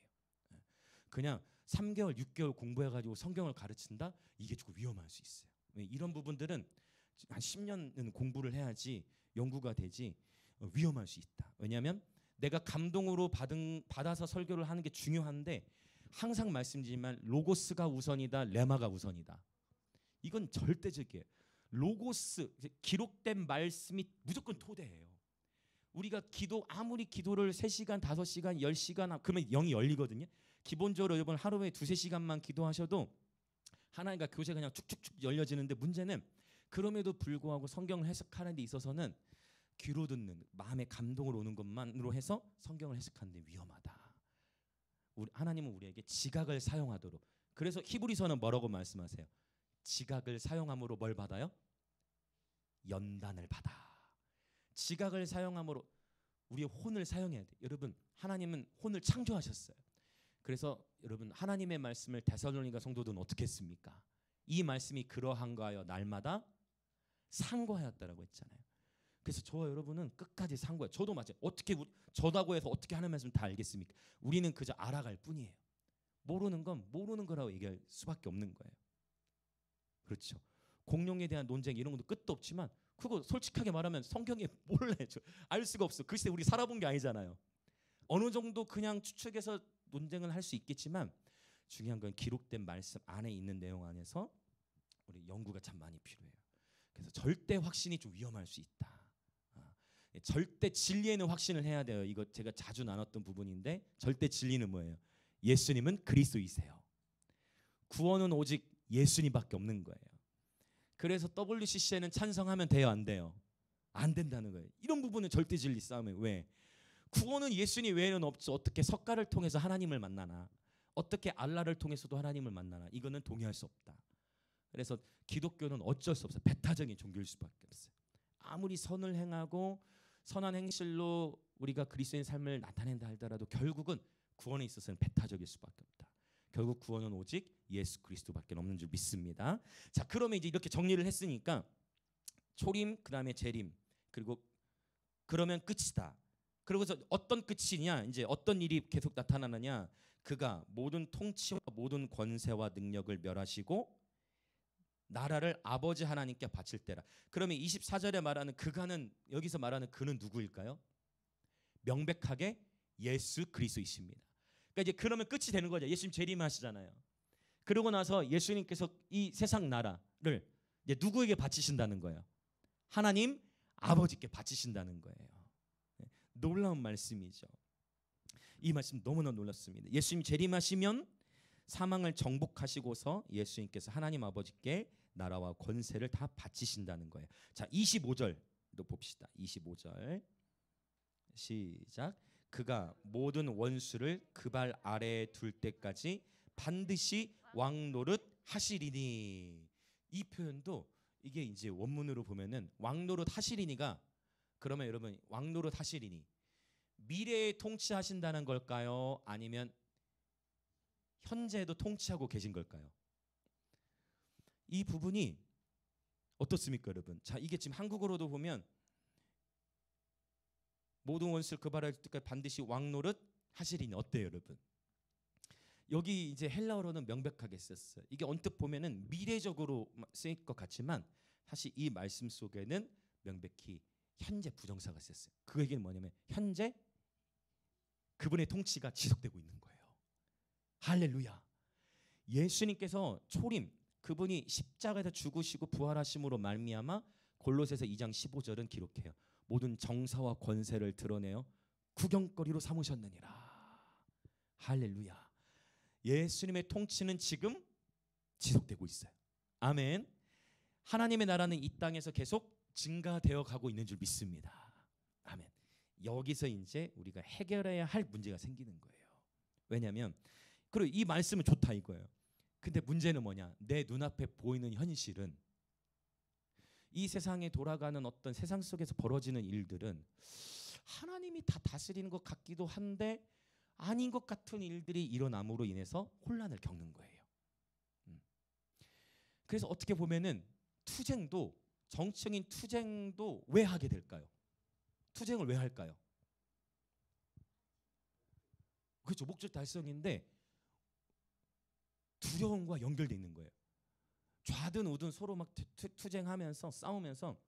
그냥 3개월, 6개월 공부해가지고 성경을 가르친다? 이게 조금 위험할 수 있어요. 이런 부분들은 한 10년은 공부를 해야지 연구가 되지 위험할 수 있다. 왜냐하면 내가 감동으로 받아서 설교를 하는 게 중요한데 항상 말씀드리지만 로고스가 우선이다, 레마가 우선이다. 이건 절대적이에요. 로고스, 기록된 말씀이 무조건 토대예요. 우리가 아무리 기도를 3시간, 5시간, 10시간 그러면 영이 열리거든요. 기본적으로 여러분 하루에 2-3시간만 기도하셔도 하나님과 교제가 그냥 축축축 열려지는데 문제는 그럼에도 불구하고 성경을 해석하는 데 있어서는 귀로 듣는 마음의 감동으로 오는 것만으로 해서 성경을 해석하는 데 위험하다. 하나님은 우리에게 지각을 사용하도록. 그래서 히브리서는 뭐라고 말씀하세요? 지각을 사용함으로 뭘 받아요? 연단을 받아. 지각을 사용함으로 우리의 혼을 사용해야 돼요. 여러분 하나님은 혼을 창조하셨어요. 그래서 여러분 하나님의 말씀을 데살로니가 성도들은 어떻게 했습니까? 이 말씀이 그러한가 하여 날마다 상고하였다라고 했잖아요. 그래서 저와 여러분은 끝까지 상고해요. 저도 마찬가지. 어떻게 저다고 해서 어떻게 하는 말씀 다 알겠습니까? 우리는 그저 알아갈 뿐이에요. 모르는 건 모르는 거라고 얘기할 수밖에 없는 거예요. 그렇죠. 공룡에 대한 논쟁 이런 것도 끝도 없지만 그거 솔직하게 말하면 성경에 몰라요. 알 수가 없어. 글쎄 우리 살아본 게 아니잖아요. 어느 정도 그냥 추측해서 논쟁을 할 수 있겠지만 중요한 건 기록된 말씀 안에 있는 내용 안에서 우리 연구가 참 많이 필요해요. 그래서 절대 확신이 좀 위험할 수 있다. 절대 진리에는 확신을 해야 돼요. 이거 제가 자주 나눴던 부분인데 절대 진리는 뭐예요? 예수님은 그리스도이세요. 구원은 오직 예수님밖에 없는 거예요. 그래서 WCC에는 찬성하면 돼요, 안 돼요? 안 된다는 거예요. 이런 부분은 절대 진리 싸움이에요. 왜? 구원은 예수님 외에는 없죠. 어떻게 석가를 통해서 하나님을 만나나? 어떻게 알라를 통해서도 하나님을 만나나? 이거는 동의할 수 없다. 그래서 기독교는 어쩔 수 없어요. 배타적인 종교일 수밖에 없어요. 아무리 선을 행하고 선한 행실로 우리가 그리스도인 삶을 나타낸다 하더라도 결국은 구원에 있어서는 배타적일 수밖에 없다. 결국 구원은 오직 예수 그리스도밖에 없는 줄 믿습니다. 자, 그러면 이제 이렇게 정리를 했으니까 초림, 그다음에 재림, 그리고 그러면 끝이다. 그리고서 어떤 끝이냐? 이제 어떤 일이 계속 나타나느냐? 그가 모든 통치와 모든 권세와 능력을 멸하시고 나라를 아버지 하나님께 바칠 때라. 그러면 24절에 말하는 그가는 여기서 말하는 그는 누구일까요? 명백하게 예수 그리스도이십니다. 그러니까 이제 그러면 끝이 되는 거죠. 예수님 재림하시잖아요. 그러고 나서 예수님께서 이 세상 나라를 이제 누구에게 바치신다는 거예요? 하나님 아버지께 바치신다는 거예요. 놀라운 말씀이죠. 이 말씀 너무나 놀랐습니다. 예수님 재림하시면 사망을 정복하시고서 예수님께서 하나님 아버지께 나라와 권세를 다 바치신다는 거예요. 자, 25절도 봅시다. 25절 시작. 그가 모든 원수를 그 발 아래에 둘 때까지 반드시 왕노릇 하시리니. 이 표현도 이게 이제 원문으로 보면은 왕노릇 하시리니가, 그러면 여러분 왕노릇 하시리니 미래에 통치하신다는 걸까요? 아니면 현재에도 통치하고 계신 걸까요? 이 부분이 어떻습니까, 여러분? 자, 이게 지금 한국어로도 보면 모든 원수를 그 발에 둘 때까지 반드시 왕노릇 하시리니 어때요, 여러분? 여기 이제 헬라어로는 명백하게 썼어요. 이게 언뜻 보면은 미래적으로 쓰일 것 같지만 사실 이 말씀 속에는 명백히 현재 부정사가 썼어요. 그 얘기는 뭐냐면 현재 그분의 통치가 지속되고 있는 거예요. 할렐루야. 예수님께서 초림, 그분이 십자가에서 죽으시고 부활하심으로 말미암아 골로새서 2장 15절은 기록해요. 모든 정사와 권세를 드러내어 구경거리로 삼으셨느니라. 할렐루야. 예수님의 통치는 지금 지속되고 있어요. 아멘. 하나님의 나라는 이 땅에서 계속 증가되어 가고 있는 줄 믿습니다. 아멘. 여기서 이제 우리가 해결해야 할 문제가 생기는 거예요. 왜냐하면 그리고 이 말씀은 좋다 이거예요. 근데 문제는 뭐냐? 내 눈앞에 보이는 현실은, 이 세상에 돌아가는 어떤 세상 속에서 벌어지는 일들은 하나님이 다 다스리는 것 같기도 한데 아닌 것 같은 일들이 일어남으로 인해서 혼란을 겪는 거예요. 그래서 어떻게 보면은 투쟁도, 정치적인 투쟁도 왜 하게 될까요? 투쟁을 왜 할까요? 그렇죠. 목적 달성인데 두려움과 연결돼 있는 거예요. 좌든 우든 서로 막 투쟁하면서 싸우면서,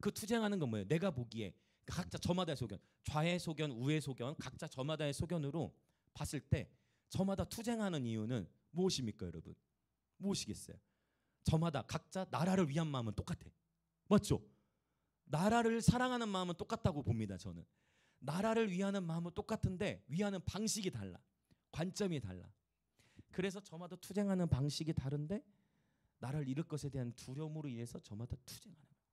그 투쟁하는 건 뭐예요? 내가 보기에 각자 저마다의 소견, 좌의 소견, 우의 소견, 각자 저마다의 소견으로 봤을 때 저마다 투쟁하는 이유는 무엇입니까, 여러분? 무엇이겠어요? 저마다 각자 나라를 위한 마음은 똑같아. 맞죠? 나라를 사랑하는 마음은 똑같다고 봅니다. 저는 나라를 위하는 마음은 똑같은데 위하는 방식이 달라. 관점이 달라. 그래서 저마다 투쟁하는 방식이 다른데 나라를 잃을 것에 대한 두려움으로 인해서 저마다 투쟁하는 거예요.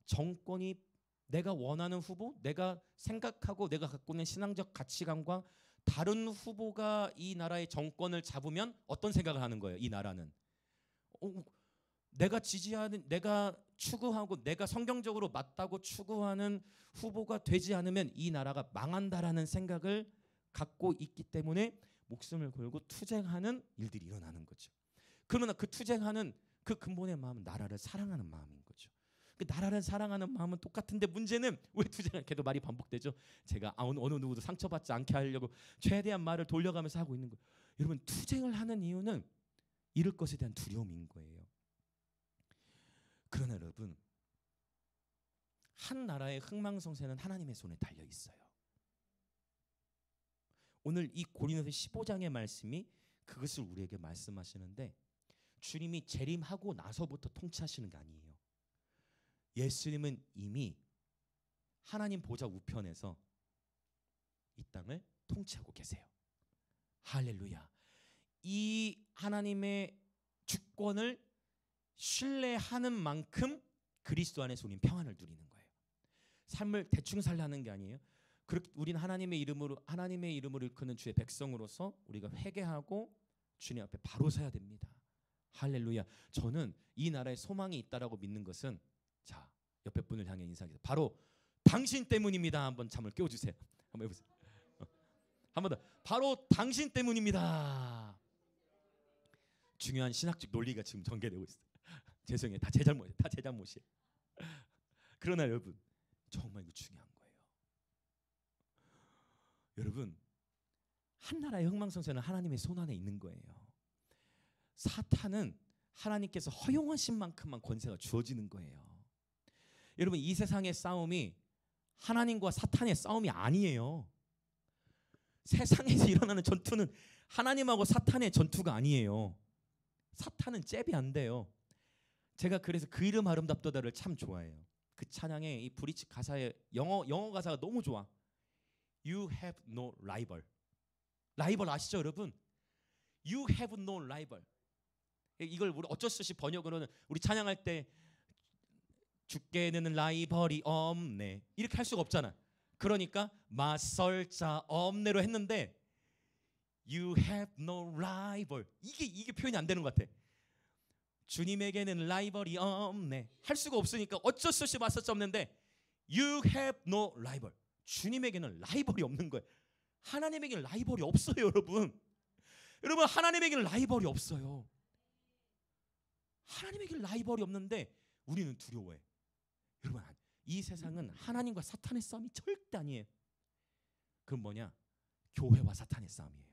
정권이 내가 원하는 후보, 내가 생각하고 내가 갖고 있는 신앙적 가치관과 다른 후보가 이 나라의 정권을 잡으면 어떤 생각을 하는 거예요? 이 나라는 내가 지지하는, 내가 추구하고 내가 성경적으로 맞다고 추구하는 후보가 되지 않으면 이 나라가 망한다라는 생각을 갖고 있기 때문에 목숨을 걸고 투쟁하는 일들이 일어나는 거죠. 그러나 그 투쟁하는 그 근본의 마음은 나라를 사랑하는 마음인 거죠. 그 나라를 사랑하는 마음은 똑같은데 문제는 왜 투쟁을, 걔도 말이 반복되죠. 제가 어느 누구도 상처받지 않게 하려고 최대한 말을 돌려가면서 하고 있는 거예요. 여러분, 투쟁을 하는 이유는 잃을 것에 대한 두려움인 거예요. 그러나 여러분, 한 나라의 흥망성쇠는 하나님의 손에 달려 있어요. 오늘 이 고린도서 15장의 말씀이 그것을 우리에게 말씀하시는데, 주님이 재림하고 나서부터 통치하시는 게 아니에요. 예수님은 이미 하나님 보좌 우편에서 이 땅을 통치하고 계세요. 할렐루야. 이 하나님의 주권을 신뢰하는 만큼 그리스도 안에서 우리는 평안을 누리는 거예요. 삶을 대충 살라는 게 아니에요. 그렇게 우리는 하나님의 이름으로 일컫는 주의 백성으로서 우리가 회개하고 주님 앞에 바로 서야 됩니다. 할렐루야. 저는 이 나라에 소망이 있다라고 믿는 것은, 자, 옆에 분을 향해 인사하겠습니다. 바로 당신 때문입니다. 한번 잠을 깨워주세요. 한번 해보세요. 한번 더. 바로 당신 때문입니다. 중요한 신학적 논리가 지금 전개되고 있어요. 죄송해요. 다 제 잘못이에요. 그러나 여러분, 정말 이거 중요한 거예요. 여러분, 한 나라의 흥망성쇠는 하나님의 손 안에 있는 거예요. 사탄은 하나님께서 허용하신 만큼만 권세가 주어지는 거예요. 여러분, 이 세상의 싸움이 하나님과 사탄의 싸움이 아니에요. 세상에서 일어나는 전투는 하나님하고 사탄의 전투가 아니에요. 사탄은 잽이 안 돼요. 제가 그래서 그 이름 아름답도다를 참 좋아해요. 그 찬양의 이 브릿지 가사의 영어 가사가 너무 좋아. You have no rival. 라이벌 아시죠, 여러분? You have no rival. 이걸 우리 어쩔 수 없이 번역으로는 우리 찬양할 때 주께는 라이벌이 없네 이렇게 할 수가 없잖아. 그러니까 맞설 자 없네로 했는데 You have no rival. 이게 표현이 안 되는 것 같아. 주님에게는 라이벌이 없네 할 수가 없으니까 어쩔 수 없이 맞설 자 없는데 You have no rival. 주님에게는 라이벌이 없는 거예요. 하나님에게는 라이벌이 없어요, 여러분. 여러분, 하나님에게는 라이벌이 없어요. 하나님에게는 라이벌이 없는데 우리는 두려워해. 여러분, 이 세상은 하나님과 사탄의 싸움이 절대 아니에요. 그럼 뭐냐? 교회와 사탄의 싸움이에요.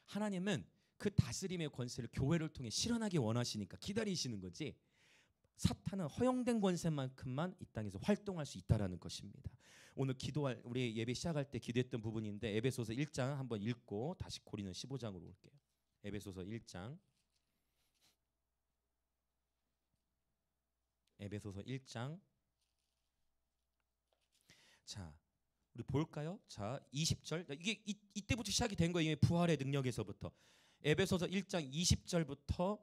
하나님은 그 다스림의 권세를 교회를 통해 실현하기 원하시니까 기다리시는 거지. 사탄은 허용된 권세만큼만 이 땅에서 활동할 수 있다라는 것입니다. 오늘 기도할 우리 예배 시작할 때 기도했던 부분인데 에베소서 1장 한번 읽고 다시 고린도 15장으로 올게요. 에베소서 1장. 에베소서 1장. 자, 우리 볼까요? 자, 20절. 이게 이때부터 시작이 된 거예요. 부활의 능력에서부터. 에베소서 1장 20절부터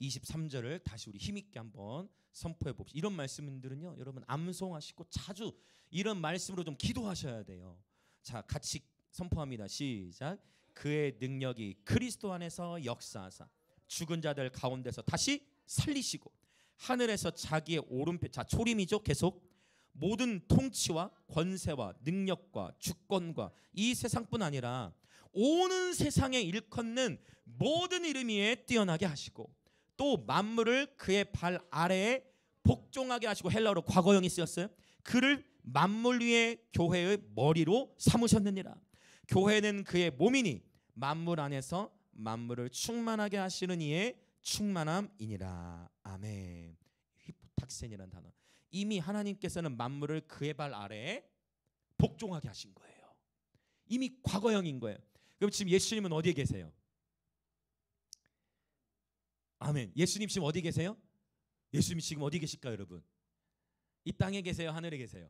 23절을 다시 우리 힘있게 한번 선포해 봅시다. 이런 말씀들은요, 여러분 암송하시고 자주 이런 말씀으로 좀 기도하셔야 돼요. 자, 같이 선포합니다. 시작. 그의 능력이 그리스도 안에서 역사하사 죽은 자들 가운데서 다시 살리시고 하늘에서 자기의 오른편, 자 초림이죠. 계속 모든 통치와 권세와 능력과 주권과 이 세상뿐 아니라 오는 세상에 일컫는 모든 이름 위에 뛰어나게 하시고 또 만물을 그의 발 아래에 복종하게 하시고, 헬라어로 과거형이 쓰였어요. 그를 만물 위에 교회의 머리로 삼으셨느니라. 교회는 그의 몸이니 만물 안에서 만물을 충만하게 하시는 이의 충만함이니라. 아멘. 히포탁센이라는 단어. 이미 하나님께서는 만물을 그의 발 아래에 복종하게 하신 거예요. 이미 과거형인 거예요. 그럼 지금 예수님은 어디에 계세요? 아멘. 예수님 지금 어디 계세요? 예수님 지금 어디 계실까요, 여러분? 이 땅에 계세요? 하늘에 계세요?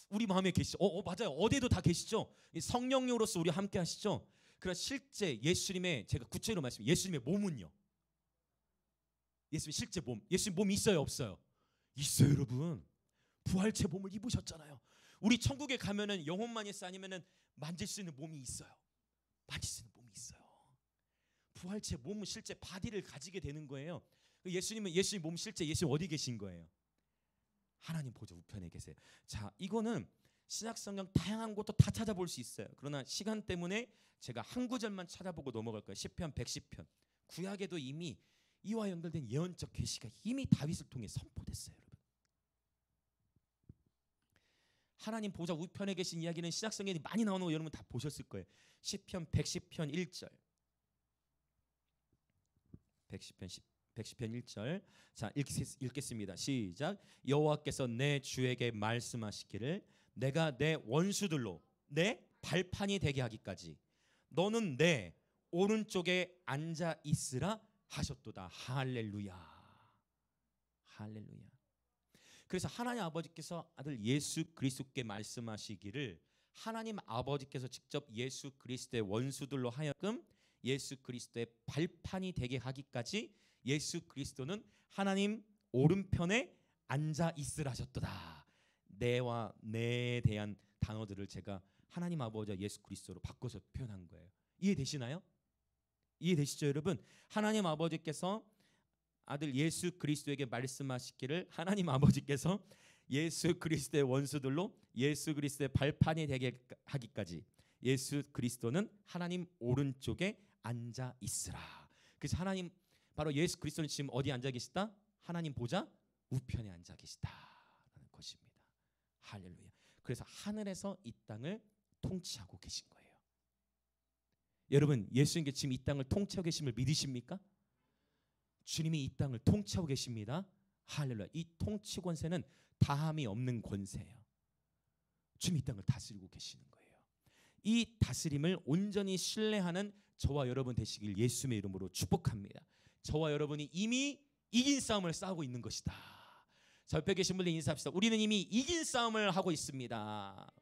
우리 마음에 계시죠? 맞아요. 어디에도 다 계시죠? 성령으로서 우리 함께 하시죠? 그러나 실제 예수님의, 제가 구체적으로 말씀드리면 예수님의 몸은요? 예수님 실제 몸, 예수님 몸이 있어요, 없어요? 있어요, 여러분. 부활체 몸을 입으셨잖아요. 우리 천국에 가면은 영혼만 있어, 아니면은 만질 수 있는 몸이 있어요? 만질 수 있는 몸이 있어요. 부활체 몸은 실제 바디를 가지게 되는 거예요. 예수님은 예수님 몸 실제 예수님 어디 계신 거예요? 하나님 보좌 우편에 계세요. 자, 이거는 신약성경 다양한 곳도 다 찾아볼 수 있어요. 그러나 시간 때문에 제가 한 구절만 찾아보고 넘어갈 거예요. 시편 110편. 구약에도 이미 이와 연결된 예언적 계시가 이미 다윗을 통해 선포됐어요, 여러분. 하나님 보좌 우편에 계신 이야기는 신약성경에 많이 나오는 거 여러분 다 보셨을 거예요. 시편 110편 1절. 110편 1절. 자, 읽겠습니다. 시작. 여호와께서 내 주에게 말씀하시기를 내가 내 원수들로 내 발판이 되게 하기까지 너는 내 오른쪽에 앉아 있으라 하셨도다. 할렐루야. 할렐루야. 그래서 하나님 아버지께서 아들 예수 그리스도께 말씀하시기를 하나님 아버지께서 직접 예수 그리스도의 원수들로 하여금 예수 그리스도의 발판이 되게 하기까지 예수 그리스도는 하나님 오른편에 앉아 있으라 하셨도다. 내와 내에 대한 단어들을 제가 하나님 아버지와 예수 그리스도로 바꿔서 표현한 거예요. 이해되시나요? 이해되시죠, 여러분? 하나님 아버지께서 아들 예수 그리스도에게 말씀하시기를 하나님 아버지께서 예수 그리스도의 원수들로 예수 그리스도의 발판이 되게 하기까지 예수 그리스도는 하나님 오른쪽에 앉아 있으라. 그래서 하나님 바로 예수 그리스도는 지금 어디 앉아 계시다? 하나님 보좌 우편에 앉아 계시다라는 것입니다. 할렐루야. 그래서 하늘에서 이 땅을 통치하고 계신 거예요. 여러분, 예수님께 지금 이 땅을 통치하고 계심을 믿으십니까? 주님이 이 땅을 통치하고 계십니다. 할렐루야. 이 통치 권세는 다함이 없는 권세예요. 주님이 이 땅을 다스리고 계시는 거예요. 이 다스림을 온전히 신뢰하는 저와 여러분 되시길 예수님의 이름으로 축복합니다. 저와 여러분이 이미 이긴 싸움을 싸우고 있는 것이다. 자, 옆에 계신 분들 인사합시다. 우리는 이미 이긴 싸움을 하고 있습니다.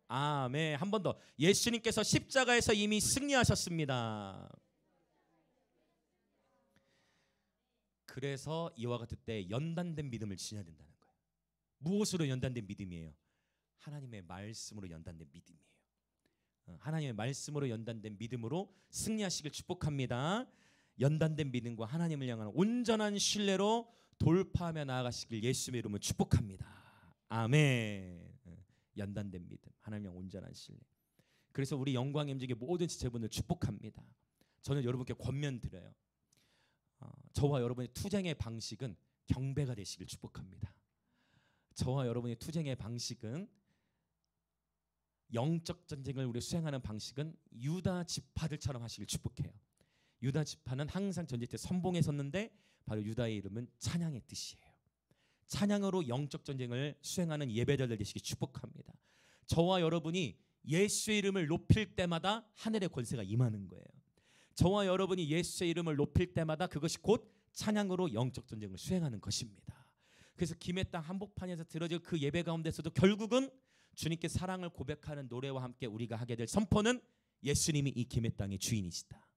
아멘. 한 번 더. 예수님께서 십자가에서 이미 승리하셨습니다. 그래서 이와 같을 때 연단된 믿음을 지녀야 된다는 거예요. 무엇으로 연단된 믿음이에요? 하나님의 말씀으로 연단된 믿음이에요. 하나님의 말씀으로 연단된 믿음으로 승리하시길 축복합니다. 연단된 믿음과 하나님을 향한 온전한 신뢰로 돌파하며 나아가시길 예수님의 이름으로 축복합니다. 아멘. 연단된 믿음, 하나님 향한 온전한 신뢰. 그래서 우리 영광의 임직의 모든 지체분들 축복합니다. 저는 여러분께 권면드려요. 저와 여러분의 투쟁의 방식은 경배가 되시길 축복합니다. 저와 여러분의 투쟁의 방식은 영적 전쟁을 우리 수행하는 방식은 유다 지파들처럼 하시길 축복해요. 유다 지파는 항상 전쟁 때 선봉에 섰는데 바로 유다의 이름은 찬양의 뜻이에요. 찬양으로 영적 전쟁을 수행하는 예배자들 되시길 축복합니다. 저와 여러분이 예수의 이름을 높일 때마다 하늘의 권세가 임하는 거예요. 저와 여러분이 예수의 이름을 높일 때마다 그것이 곧 찬양으로 영적 전쟁을 수행하는 것입니다. 그래서 김해 땅 한복판에서 드려질 그 예배 가운데서도 결국은 주님께 사랑을 고백하는 노래와 함께 우리가 하게 될 선포는 예수님이 이 김해 땅의 주인이시다.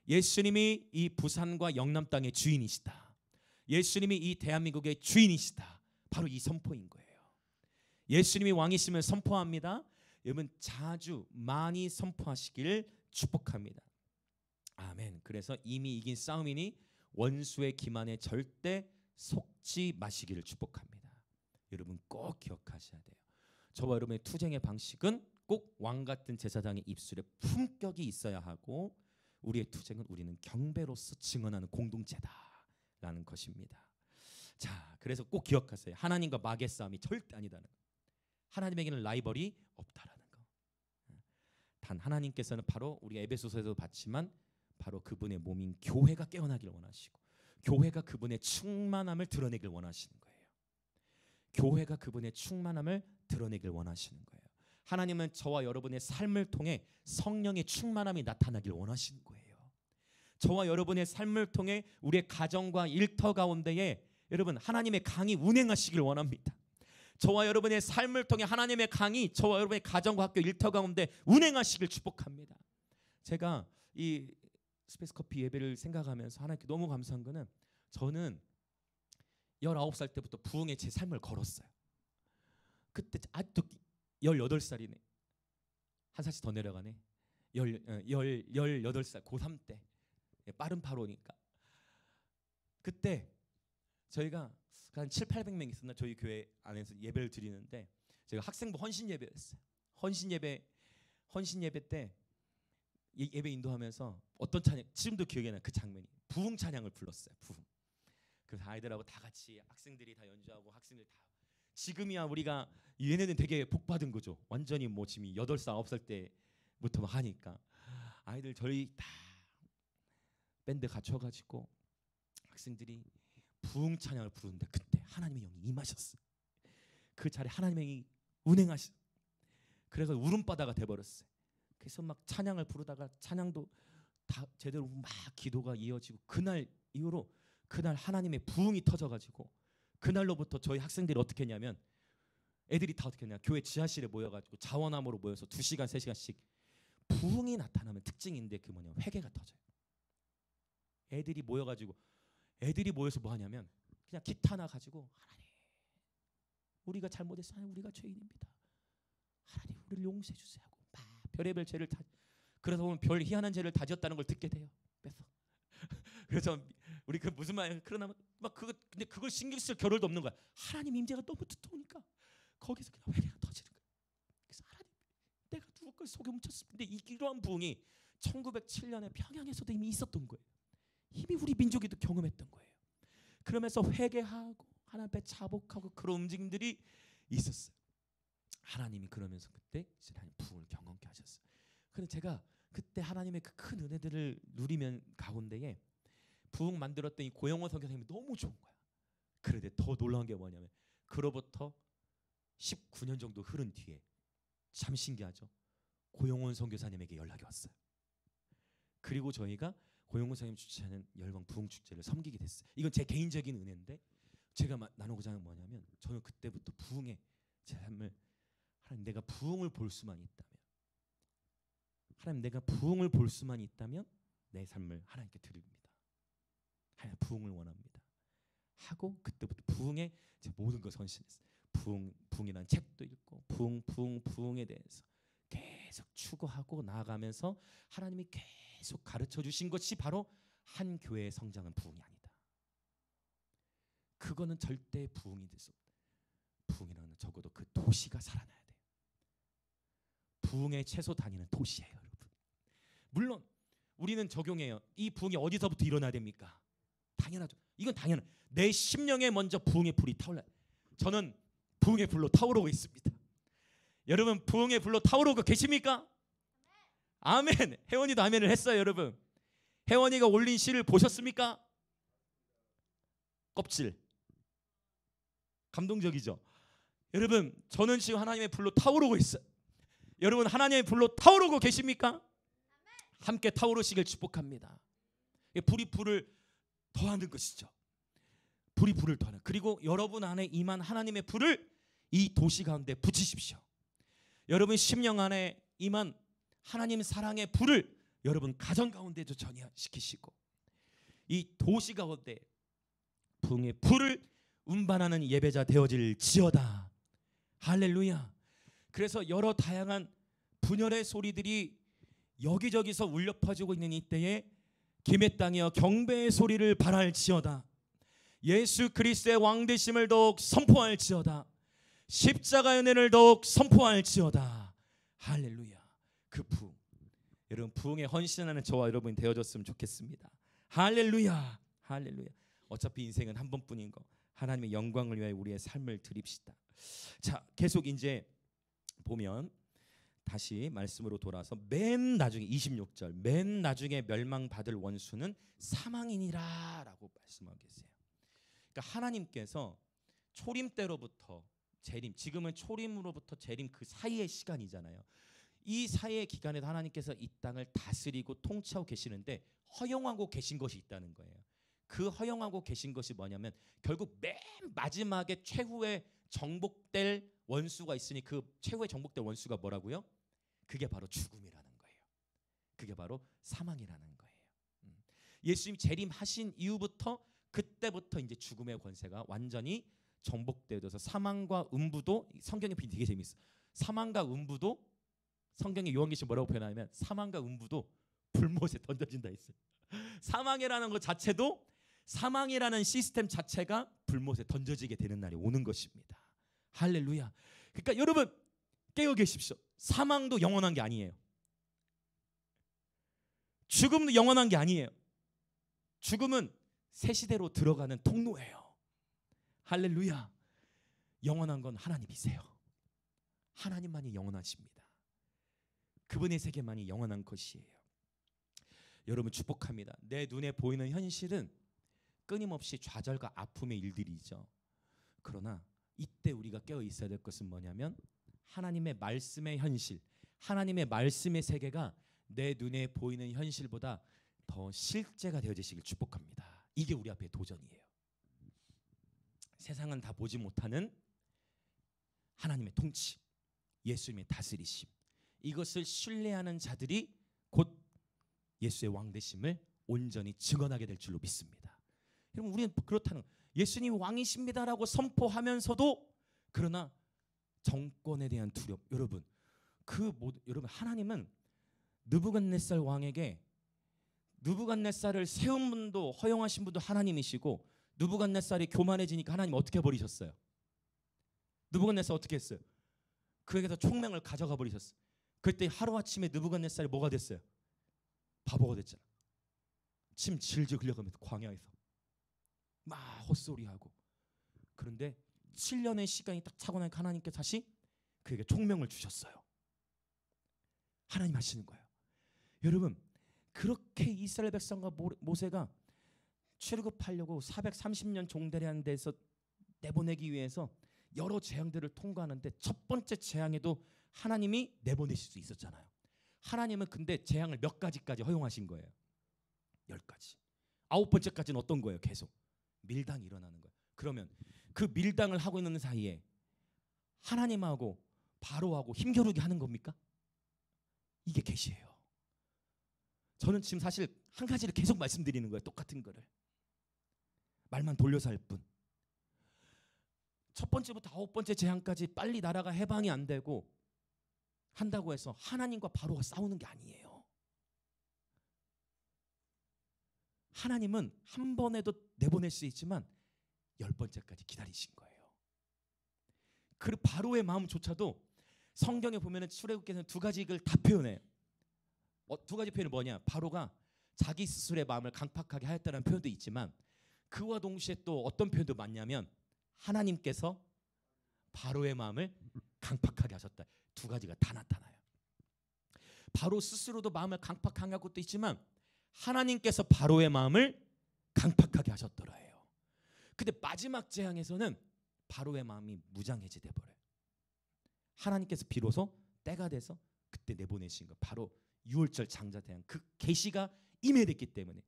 예수님이 이 부산과 영남 땅의 주인이시다. 예수님이 이 대한민국의 주인이시다. 바로 이 선포인 거예요. 예수님이 왕이심을 선포합니다. 여러분 자주 많이 선포하시길 축복합니다. 아멘. 그래서 이미 이긴 싸움이니 원수의 기만에 절대 속지 마시기를 축복합니다. 여러분 꼭 기억하셔야 돼요. 저와 여러분의 투쟁의 방식은 꼭 왕같은 제사장의 입술에 품격이 있어야 하고 우리의 투쟁은 우리는 경배로서 증언하는 공동체다라는 것입니다. 자, 그래서 꼭 기억하세요. 하나님과 마귀의 싸움이 절대 아니다는 거. 하나님에게는 라이벌이 없다라는 거. 단 하나님께서는 바로 우리가 에베소서에도 봤지만 바로 그분의 몸인 교회가 깨어나기를 원하시고 교회가 그분의 충만함을 드러내길 원하시는 거예요. 교회가 그분의 충만함을 드러내길 원하시는 거예요. 하나님은 저와 여러분의 삶을 통해 성령의 충만함이 나타나길 원하시는 거예요. 저와 여러분의 삶을 통해 우리의 가정과 일터 가운데에 여러분 하나님의 강이 운행하시길 원합니다. 저와 여러분의 삶을 통해 하나님의 강이 저와 여러분의 가정과 학교 일터 가운데 운행하시길 축복합니다. 제가 이 스페이스 커피 예배를 생각하면서 하나님께 너무 감사한 거는 저는 19살 때부터 부흥에 제 삶을 걸었어요. 그때 아직도 18살이네. 한 살씩 더 내려가네. 18살 고3 때 빠른 파로니까 그때 저희가 한 700~800명 있었나 저희 교회 안에서 예배를 드리는데 제가 학생부 헌신 예배였어요. 헌신 예배 때 예배 인도하면서 어떤 찬양 지금도 기억이 나요. 그 장면이 부흥 찬양을 불렀어요. 부흥. 그래서 아이들하고 다 같이 학생들이 다 연주하고 학생들 다 지금이야 우리가 얘네는 되게 복 받은 거죠. 완전히 뭐 지금 8살 9살 때부터 하니까 아이들 저희 다 밴드 갖춰가지고 학생들이 부흥 찬양을 부르는데 그때 하나님의 영이 임하셨어요. 그 자리에 하나님의 영이 운행하셨어요. 그래서 울음바다가 돼버렸어요. 그래서 막 찬양을 부르다가 찬양도 다 제대로 막 기도가 이어지고 그날 이후로 그날 하나님의 부흥이 터져가지고 그날로부터 저희 학생들이 어떻게 했냐면 애들이 다 어떻게 했냐 교회 지하실에 모여가지고 자원함으로 모여서 2시간 3시간씩 부흥이 나타나면 특징인데 그 뭐냐 회개가 터져요. 애들이 모여서 뭐 하냐면 그냥 기타 하나 가지고 하나님 우리가 잘못했어. 하나님 우리가 죄인입니다. 하나님 우리를 용서해 주세요 하고 막 별의별 죄를 다 그래서 보면 별 희한한 죄를 다 지었다는 걸 듣게 돼요. 그래서 우리 그 무슨 말이야 그러나 막 그거 근데 그걸 신경 쓸 겨를도 없는 거야. 하나님 임재가 너무 두터우니까 거기서 그냥 회개가 터지는 거야. 그래서 하나님 내가 누구 걸 속에 훔쳤습니다. 근데 이러한 부흥이 1907년에 평양에서도 이미 있었던 거예요. 이미 우리 민족에도 경험했던 거예요. 그러면서 회개하고 하나님 앞에 자복하고 그런 움직임들이 있었어요. 하나님이 그러면서 그때 이제 하나님 부흥을 경험케 하셨어요. 그런데 제가 그때 하나님의 그 큰 은혜들을 누리면 가운데에 부흥 만들었던 이 고영원 선교사님이 너무 좋은 거야. 그런데 더 놀라운 게 뭐냐면 그로부터 19년 정도 흐른 뒤에 참 신기하죠. 고용원 선교사님에게 연락이 왔어요. 그리고 저희가 고용원 선생님 주최하는 열방 부흥 축제를 섬기게 됐어요. 이건 제 개인적인 은혜인데 제가 나누고자 하는 뭐냐면 저는 그때부터 부흥의 제 삶을 하나님 내가 부흥을 볼 수만 있다면 하나님 내가 부흥을 볼 수만 있다면 내 삶을 하나님께 드립니다. 하나님 부흥을 원합니다. 하고 그때부터 부흥에 제 모든 걸 헌신했어요. 부흥이라는 책도 읽고 부흥에 대해서 계속 추구하고 나아가면서 하나님이 계속 가르쳐 주신 것이 바로 한 교회의 성장은 부흥이 아니다. 그거는 절대 부흥이 될 수 없다. 부흥이라는 적어도 그 도시가 살아나야 돼요. 부흥의 최소 단위는 도시예요, 여러분. 물론 우리는 적용해요. 이 부흥이 어디서부터 일어나야 됩니까? 당연하죠. 이건 당연한. 내 심령에 먼저 부흥의 불이 타올라. 저는 부흥의 불로 타오르고 있습니다. 여러분 부흥의 불로 타오르고 계십니까? 아멘. 혜원이도 아멘을 했어요, 여러분. 혜원이가 올린 시를 보셨습니까? 껍질. 감동적이죠. 여러분 저는 지금 하나님의 불로 타오르고 있어요. 여러분 하나님의 불로 타오르고 계십니까? 함께 타오르시길 축복합니다. 불이 불을 더하는 것이죠. 불이 불을 더하는. 그리고 여러분 안에 임한 하나님의 불을 이 도시 가운데 붙이십시오. 여러분 심령 안에 임한 하나님 사랑의 불을 여러분 가정 가운데도 전이시키시고 이 도시 가운데 부흥의 불을 운반하는 예배자 되어질지어다. 할렐루야. 그래서 여러 다양한 분열의 소리들이 여기저기서 울려 퍼지고 있는 이때에 김의 땅이여 경배의 소리를 발할지어다. 예수 그리스도의 왕되심을 더욱 선포할지어다. 십자가의 은혜를 더욱 선포할지어다. 할렐루야. 그 부흥, 여러분 부흥에 헌신하는 저와 여러분이 되어졌으면 좋겠습니다. 할렐루야. 할렐루야. 어차피 인생은 한 번뿐인 거 하나님의 영광을 위하여 우리의 삶을 드립시다. 자, 계속 이제 보면 다시 말씀으로 돌아서 맨 나중에 26절 맨 나중에 멸망받을 원수는 사망이니라 라고 말씀하고 계세요. 그러니까 하나님께서 초림 때로부터 재림, 지금은 초림으로부터 재림 그 사이의 시간이잖아요. 이 사이의 기간에도 하나님께서 이 땅을 다스리고 통치하고 계시는데 허용하고 계신 것이 있다는 거예요. 그 허용하고 계신 것이 뭐냐면 결국 맨 마지막에 최후의 정복될 원수가 있으니 그 최후의 정복될 원수가 뭐라고요? 그게 바로 죽음이라는 거예요. 그게 바로 사망이라는 거예요. 예수님 재림하신 이후부터 그때부터 이제 죽음의 권세가 완전히 정복되어서 사망과 음부도 성경에 되게 재밌어. 사망과 음부도 성경에 요한계시록 뭐라고 표현하냐면 사망과 음부도 불못에 던져진다 했어요. 사망이라는 것 자체도 사망이라는 시스템 자체가 불못에 던져지게 되는 날이 오는 것입니다. 할렐루야. 그러니까 여러분 깨어 계십시오. 사망도 영원한 게 아니에요. 죽음도 영원한 게 아니에요. 죽음은 새 시대로 들어가는 통로예요. 할렐루야. 영원한 건 하나님이세요. 하나님만이 영원하십니다. 그분의 세계만이 영원한 것이에요. 여러분 축복합니다. 내 눈에 보이는 현실은 끊임없이 좌절과 아픔의 일들이죠. 그러나 이때 우리가 깨어 있어야 될 것은 뭐냐면 하나님의 말씀의 현실, 하나님의 말씀의 세계가 내 눈에 보이는 현실보다 더 실제가 되어지시길 축복합니다. 이게 우리 앞에 도전이에요. 세상은 다 보지 못하는 하나님의 통치, 예수님의 다스리심, 이것을 신뢰하는 자들이 곧 예수의 왕되심을 온전히 증언하게 될 줄로 믿습니다. 여러분 우리는 그렇다는 예수님 왕이십니다라고 선포하면서도 그러나 정권에 대한 두려움. 여러분 여러분 하나님은 느부갓네살 왕에게 느부갓네살을 세운 분도 허용하신 분도 하나님이시고 느부갓네살이 교만해지니까 하나님 어떻게 버리셨어요? 느부갓네살 어떻게 했어요? 그에게서 총명을 가져가 버리셨어요. 그때 하루아침에 느부갓네살이 뭐가 됐어요? 바보가 됐잖아. 침 질질 흘려가면서 광야에서 막 헛소리하고. 그런데 7년의 시간이 딱 차고 나니까 하나님께 다시 그에게 총명을 주셨어요. 하나님 하시는 거예요. 여러분 그렇게 이스라엘 백성과 모세가 출애굽하려고 430년 종대라는 데서 내보내기 위해서 여러 재앙들을 통과하는데 첫 번째 재앙에도 하나님이 내보내실 수 있었잖아요. 하나님은 근데 재앙을 몇 가지까지 허용하신 거예요? 10가지. 9번째까지는 어떤 거예요? 계속 밀당이 일어나는 거예요. 그러면 그 밀당을 하고 있는 사이에 하나님하고 바로하고 힘겨루게 하는 겁니까? 이게 계시예요. 저는 지금 사실 한 가지를 계속 말씀드리는 거예요. 똑같은 거를. 말만 돌려서 할 뿐. 첫 번째부터 9번째 재앙까지 빨리 나라가 해방이 안 되고 한다고 해서 하나님과 바로가 싸우는 게 아니에요. 하나님은 한 번에도 내보낼 수 있지만 10번째까지 기다리신 거예요. 그 바로의 마음조차도 성경에 보면은 출애굽기에서는 두 가지를 다 표현해요. 두 가지 표현이 뭐냐? 바로가 자기 스스로의 마음을 강팍하게 하였다는 표현도 있지만 그와 동시에 또 어떤 표현도 많냐면 하나님께서 바로의 마음을 강팍하게 하셨다. 두 가지가 다 나타나요. 바로 스스로도 마음을 강팍하게 한 것도 있지만 하나님께서 바로의 마음을 강팍하게 하셨더라 해요. 근데 마지막 재앙에서는 바로의 마음이 무장해제돼 버려요. 하나님께서 비로소 때가 돼서 그때 내보내신 거 바로 6월절 장자대왕 그 계시가 임해됐기 때문에.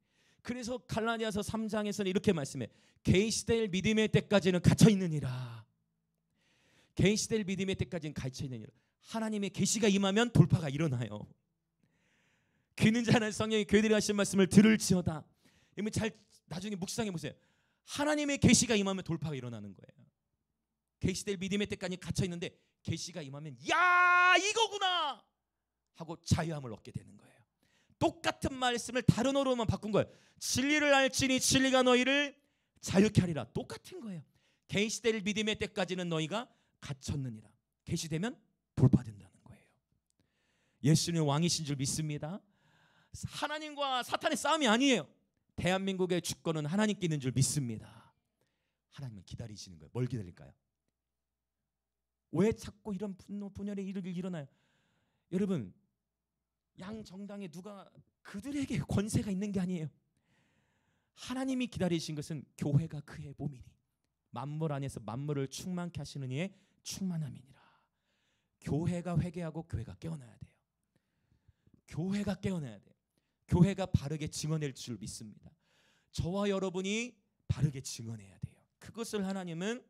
그래서 갈라디아서 3장에서는 이렇게 말씀해. 계시될 믿음의 때까지는 갇혀 있느니라. 계시될 믿음의 때까지는 갇혀 있느니라. 하나님의 계시가 임하면 돌파가 일어나요. 귀 있는 자는 성령이 교회들이 하신 말씀을 들을지어다. 이러면 잘 나중에 묵상해 보세요. 하나님의 계시가 임하면 돌파가 일어나는 거예요. 계시될 믿음의 때까지 갇혀 있는데 계시가 임하면 야 이거구나 하고 자유함을 얻게 되는 거예요. 똑같은 말씀을 다른 어로만 바꾼 거예요. 진리를 알지니 진리가 너희를 자유케 하리라. 똑같은 거예요. 계시될 믿음의 때까지는 너희가 갇혔느니라. 계시되면 돌파된다는 거예요. 예수는 왕이신 줄 믿습니다. 하나님과 사탄의 싸움이 아니에요. 대한민국의 주권은 하나님께 있는 줄 믿습니다. 하나님은 기다리시는 거예요. 뭘 기다릴까요? 왜 자꾸 이런 분노 분열의 일이 일어나요? 여러분, 양 정당에 누가 그들에게 권세가 있는 게 아니에요. 하나님이 기다리신 것은 교회가 그의 몸이니 만물 안에서 만물을 충만케 하시는 이의 충만함이니라. 교회가 회개하고 교회가 깨어나야 돼요. 교회가 깨어나야 돼요. 교회가 바르게 증언할 줄 믿습니다. 저와 여러분이 바르게 증언해야 돼요. 그것을 하나님은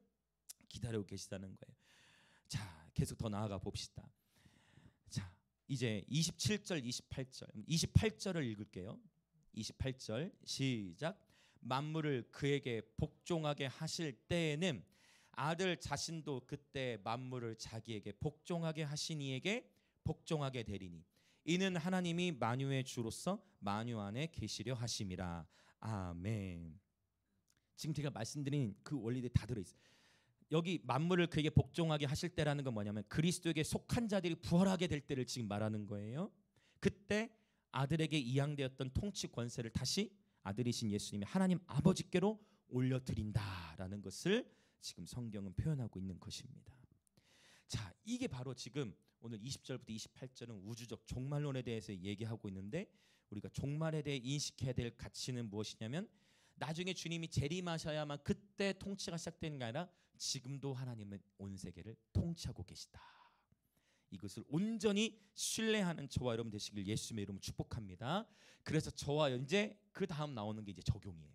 기다리고 계시다는 거예요. 자, 계속 더 나아가 봅시다. 자, 이제 27절, 28절을 읽을게요. 28절 시작. 만물을 그에게 복종하게 하실 때에는 아들 자신도 그때 만물을 자기에게 복종하게 하신 이에게 복종하게 되리니 이는 하나님이 만유의 주로서 만유 안에 계시려 하심이라. 아멘. 지금 제가 말씀드린 그 원리들이 다 들어있어요. 여기 만물을 그에게 복종하게 하실 때라는 건 뭐냐면 그리스도에게 속한 자들이 부활하게 될 때를 지금 말하는 거예요. 그때 아들에게 이양되었던 통치 권세를 다시 아들이신 예수님이 하나님 아버지께로 올려드린다라는 것을 지금 성경은 표현하고 있는 것입니다. 자, 이게 바로 지금 오늘 20절부터 28절은 우주적 종말론에 대해서 얘기하고 있는데 우리가 종말에 대해 인식해야 될 가치는 무엇이냐면 나중에 주님이 재림하셔야만 그때 통치가 시작되는 게 아니라 지금도 하나님은 온 세계를 통치하고 계시다. 이것을 온전히 신뢰하는 저와 여러분 되시길 예수님의 이름으로 축복합니다. 그래서 저와 이제 그 다음 나오는 게 이제 적용이에요.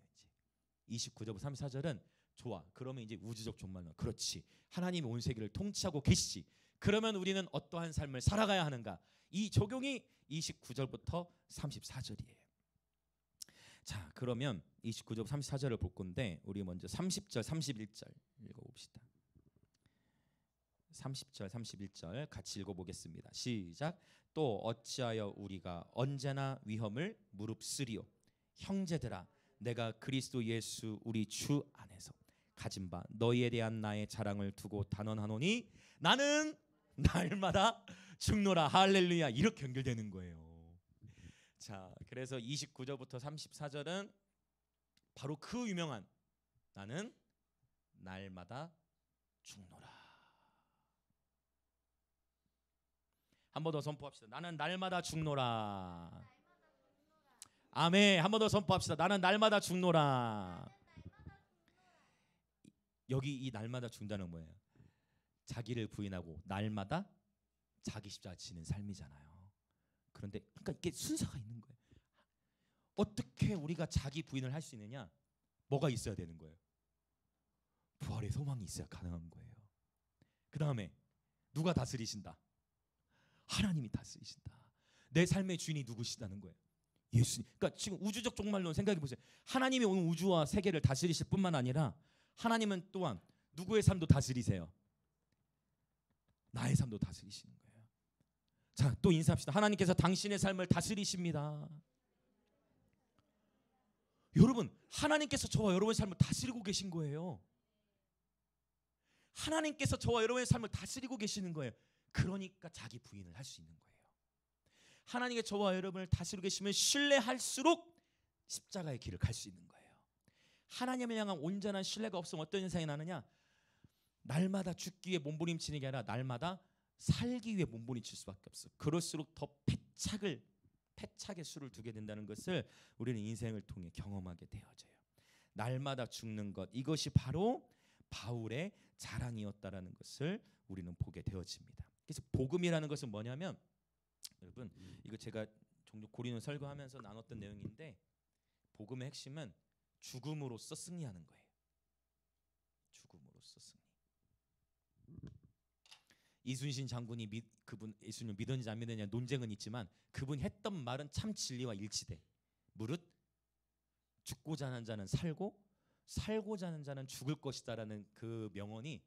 이제 29절부터 34절은 좋아. 그러면 이제 우주적 종말론. 그렇지. 하나님이 온 세계를 통치하고 계시지. 그러면 우리는 어떠한 삶을 살아가야 하는가? 이 적용이 29절부터 34절이에요. 자, 그러면 29절 34절을 볼 건데 우리 먼저 30절 31절 읽어봅시다. 30절 31절 같이 읽어보겠습니다. 시작. 또 어찌하여 우리가 언제나 위험을 무릅쓰리요. 형제들아 내가 그리스도 예수 우리 주 안에서 가진 바 너희에 대한 나의 자랑을 두고 단언하노니 나는 날마다 죽노라. 할렐루야. 이렇게 연결되는 거예요. 자, 그래서 29절부터 34절은 바로 그 유명한 나는 날마다 죽노라. 한 번 더 선포합시다. 나는 날마다 죽노라. 아멘. 한 번 더 선포합시다. 나는 날마다 죽노라. 여기 이 날마다 죽는다는 뭐예요? 자기를 부인하고 날마다 자기 십자가 지는 삶이잖아요. 그런데 그러니까 이게 순서가 있는 거예요. 어떻게 우리가 자기 부인을 할 수 있느냐? 뭐가 있어야 되는 거예요? 부활의 소망이 있어야 가능한 거예요. 그 다음에 누가 다스리신다? 하나님이 다스리신다. 내 삶의 주인이 누구시다는 거예요? 예수님. 그러니까 지금 우주적 종말론 생각해 보세요. 하나님이 오늘 우주와 세계를 다스리실 뿐만 아니라 하나님은 또한 누구의 삶도 다스리세요? 나의 삶도 다스리시는 거예요. 자, 또 인사합시다. 하나님께서 당신의 삶을 다스리십니다. 여러분, 하나님께서 저와 여러분의 삶을 다스리고 계신 거예요. 하나님께서 저와 여러분의 삶을 다스리고 계시는 거예요. 그러니까 자기 부인을 할 수 있는 거예요. 하나님께 저와 여러분을 다스리고 계시면 신뢰할수록 십자가의 길을 갈 수 있는 거예요. 하나님을 향한 온전한 신뢰가 없으면 어떤 현상이 나느냐? 날마다 죽기 위해 몸부림치는 게 아니라 날마다 살기 위해 몸부림칠 수밖에 없어요. 그럴수록 더 패착의 수를 두게 된다는 것을 우리는 인생을 통해 경험하게 되어져요. 날마다 죽는 것, 이것이 바로 바울의 자랑이었다라는 것을 우리는 보게 되어집니다. 그래서 복음이라는 것은 뭐냐면, 여러분, 이거 제가 종종 고린도 설교하면서 나눴던 내용인데, 복음의 핵심은 죽음으로써 승리하는 거예요. 죽음으로써 승리. 이순신 장군이 그분 예수님을 믿었는지 안 믿었느냐 논쟁은 있지만 그분이 했던 말은 참 진리와 일치돼. 무릇 죽고자 하는 자는 살고 살고자 하는 자는 죽을 것이다라는 그 명언이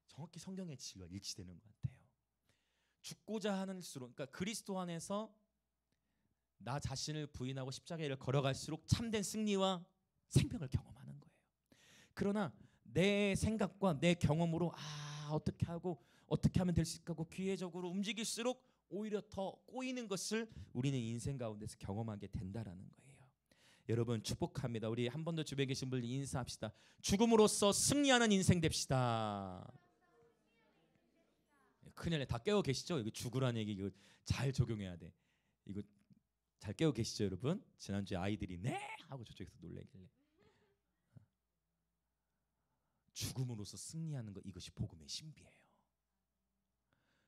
정확히 성경의 진리와 일치되는 것 같아요. 죽고자 하는수록, 그러니까 그리스도 안에서 나 자신을 부인하고 십자가를 걸어갈수록 참된 승리와 생명을 경험하는 거예요. 그러나 내 생각과 내 경험으로 어떻게 하고 어떻게 하면 될 수 있고 기회적으로 움직일수록 오히려 더 꼬이는 것을 우리는 인생 가운데서 경험하게 된다라는 거예요. 여러분 축복합니다. 우리 한 번 더 주변에 계신 분들 인사합시다. 죽음으로써 승리하는 인생 됩시다. 큰일에 다 깨워 계시죠? 이거 죽으라는 얘기 이거 잘 적용해야 돼. 이거 잘 깨워 계시죠, 여러분? 지난주에 아이들이 네 하고 저쪽에서 놀래길래 죽음으로써 승리하는 것, 이것이 복음의 신비예요.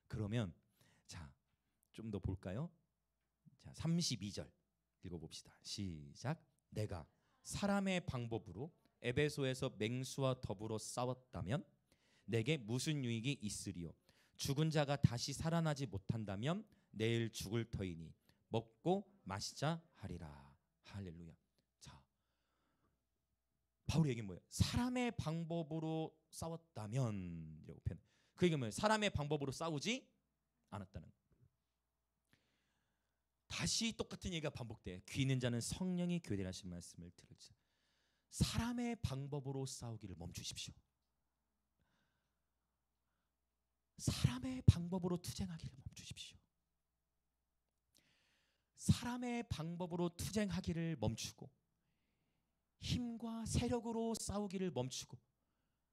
그러면 자, 좀 더 볼까요? 자, 32절 읽어봅시다. 시작. 내가 사람의 방법으로 에베소에서 맹수와 더불어 싸웠다면 내게 무슨 유익이 있으리요? 죽은 자가 다시 살아나지 못한다면 내일 죽을 터이니 먹고 마시자 하리라. 할렐루야. 자, 바울의 얘기는 뭐예요? 사람의 방법으로 싸웠다면 이라고 표현. 그 얘기는 뭐예요? 사람의 방법으로 싸우지 않았다는. 다시 똑같은 얘기가 반복돼. 귀 있는 자는 성령이 교대하신 말씀을 들을지. 사람의 방법으로 싸우기를 멈추십시오. 사람의 방법으로 투쟁하기를 멈추십시오. 사람의 방법으로 투쟁하기를 멈추고 힘과 세력으로 싸우기를 멈추고,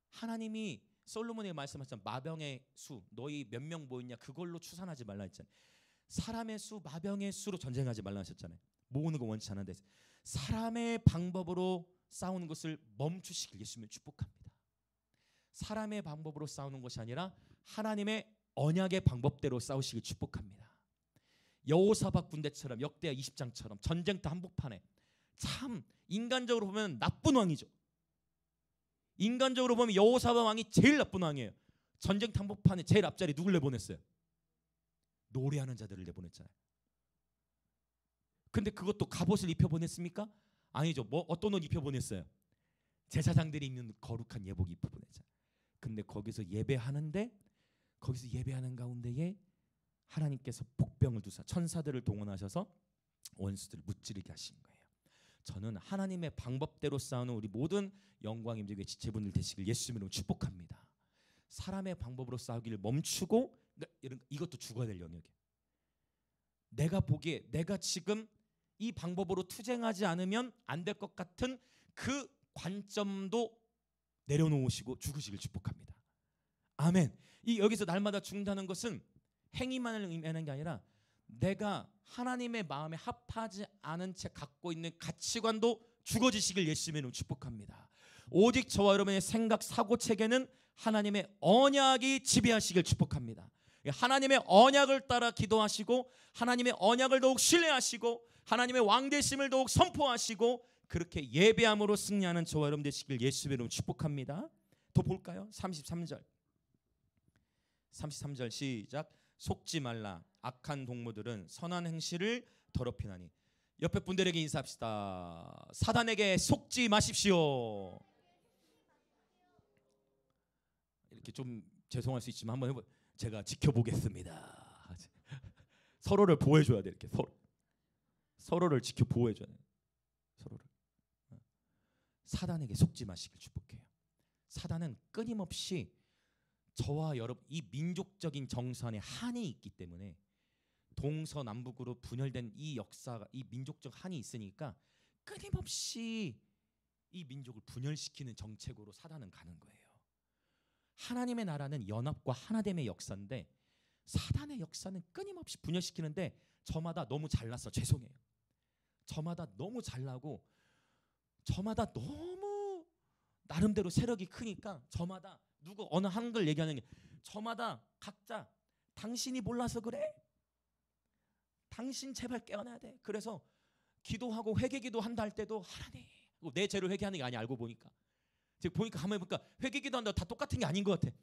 하나님이 솔로몬에게 말씀하셨잖아요. 마병의 수 너희 몇 명 모였냐 그걸로 추산하지 말라 했잖아요. 사람의 수 마병의 수로 전쟁하지 말라 하셨잖아요. 모으는 거 원치 않은데 사람의 방법으로 싸우는 것을 멈추시길 예수님을 축복합니다. 사람의 방법으로 싸우는 것이 아니라 하나님의 언약의 방법대로 싸우시길 축복합니다. 여호사밧 군대처럼 역대하 20장처럼 전쟁터 한복판에 참 인간적으로 보면 나쁜 왕이죠. 인간적으로 보면 여호사밧 왕이 제일 나쁜 왕이에요. 전쟁터 한복판에 제일 앞자리 누굴 내보냈어요? 노래하는 자들을 내보냈잖아요. 근데 그것도 갑옷을 입혀보냈습니까? 아니죠. 뭐 어떤 옷 입혀보냈어요? 제사장들이 입는 거룩한 예복 입혀보냈잖아요. 근데 거기서 예배하는데, 거기서 예배하는 가운데에 하나님께서 복병을 두사 천사들을 동원하셔서 원수들을 무찌르게 하신 거예요. 저는 하나님의 방법대로 싸우는 우리 모든 영광 임재 교회 지체분들 되시길 예수님으로 축복합니다. 사람의 방법으로 싸우기를 멈추고, 그러니까 이것도 죽어야 될 영역이에요. 내가 보기에 내가 지금 이 방법으로 투쟁하지 않으면 안 될 것 같은 그 관점도 내려놓으시고 죽으시길 축복합니다. 아멘. 이 여기서 날마다 죽는다는 것은 행위만을 의미하는 게 아니라 내가 하나님의 마음에 합하지 않은 채 갖고 있는 가치관도 죽어지시길 예수님으로 축복합니다. 오직 저와 여러분의 생각, 사고, 체계는 하나님의 언약이 지배하시길 축복합니다. 하나님의 언약을 따라 기도하시고 하나님의 언약을 더욱 신뢰하시고 하나님의 왕되심을 더욱 선포하시고 그렇게 예배함으로 승리하는 저와 여러분 되시길 예수의 이름으로 축복합니다. 더 볼까요? 33절 시작. 속지 말라. 악한 동무들은 선한 행실을 더럽히나니. 옆에 분들에게 인사합시다. 사단에게 속지 마십시오. 이렇게 좀 죄송할 수 있지만 한번 제가 지켜보겠습니다. 서로를 보호해줘야 돼. 이렇게 서로를 지켜 보호해줘야 돼. 서로를. 사단에게 속지 마시길 축복해요. 사단은 끊임없이 저와 여러분 이 민족적인 정서 안에 한이 있기 때문에 동서남북으로 분열된 이 역사가 이 민족적 한이 있으니까 끊임없이 이 민족을 분열시키는 정책으로 사단은 가는 거예요. 하나님의 나라는 연합과 하나됨의 역사인데 사단의 역사는 끊임없이 분열시키는데 저마다 너무 잘났어. 죄송해요. 저마다 너무 잘나고 저마다 너무 나름대로 세력이 크니까 저마다 누구 어느 한글 얘기하는 게 저마다 각자 당신이 몰라서 그래. 당신 제발 깨어나야 돼. 그래서 기도하고 회개기도 한다 할 때도 하나님 내 죄를 회개하는 게 아니야. 알고 보니까 지금 보니까 한번 해보니까 회개기도 한다 다 똑같은 게 아닌 것 같아.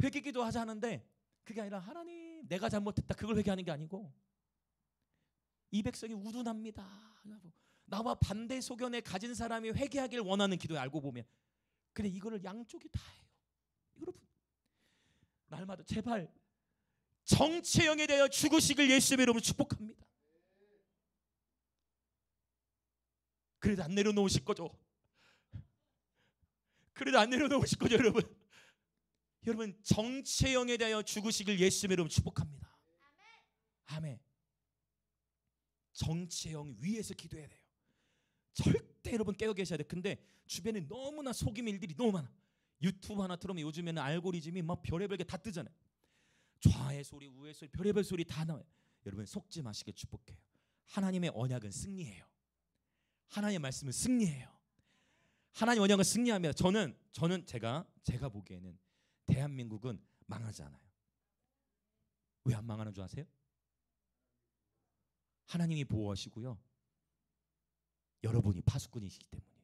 회개기도 하자 하는데 그게 아니라 하나님 내가 잘못했다 그걸 회개하는 게 아니고 이 백성이 우둔합니다. 나와 반대 소견에 가진 사람이 회개하길 원하는 기도에 알고 보면 그래 이거를 양쪽이 다 해요. 여러분 날마다 제발 정체형에 대하여 죽으시길 예수의 이름으로 축복합니다. 그래도 안 내려놓으실 거죠. 그래도 안 내려놓으실 거죠 여러분. 여러분 정체형에 대하여 죽으시길 예수의 이름으로 축복합니다. 아멘. 정체형 위에서 기도해야 돼요. 절대 여러분 깨어 계셔야 돼. 근데 주변에 너무나 속임 일들이 너무 많아. 유튜브 하나 틀으면 요즘에는 알고리즘이 막 별의별 게 다 뜨잖아요. 좌의 소리 우의 소리 별의별 소리 다 나와요. 여러분 속지 마시길 축복해요. 하나님의 언약은 승리해요. 하나님의 말씀은 승리해요. 하나님의 언약은 승리합니다. 저는 제가 보기에는 대한민국은 망하지 않아요. 왜 안 망하는 줄 아세요? 하나님이 보호하시고요. 여러분이 파수꾼이시기 때문이에요.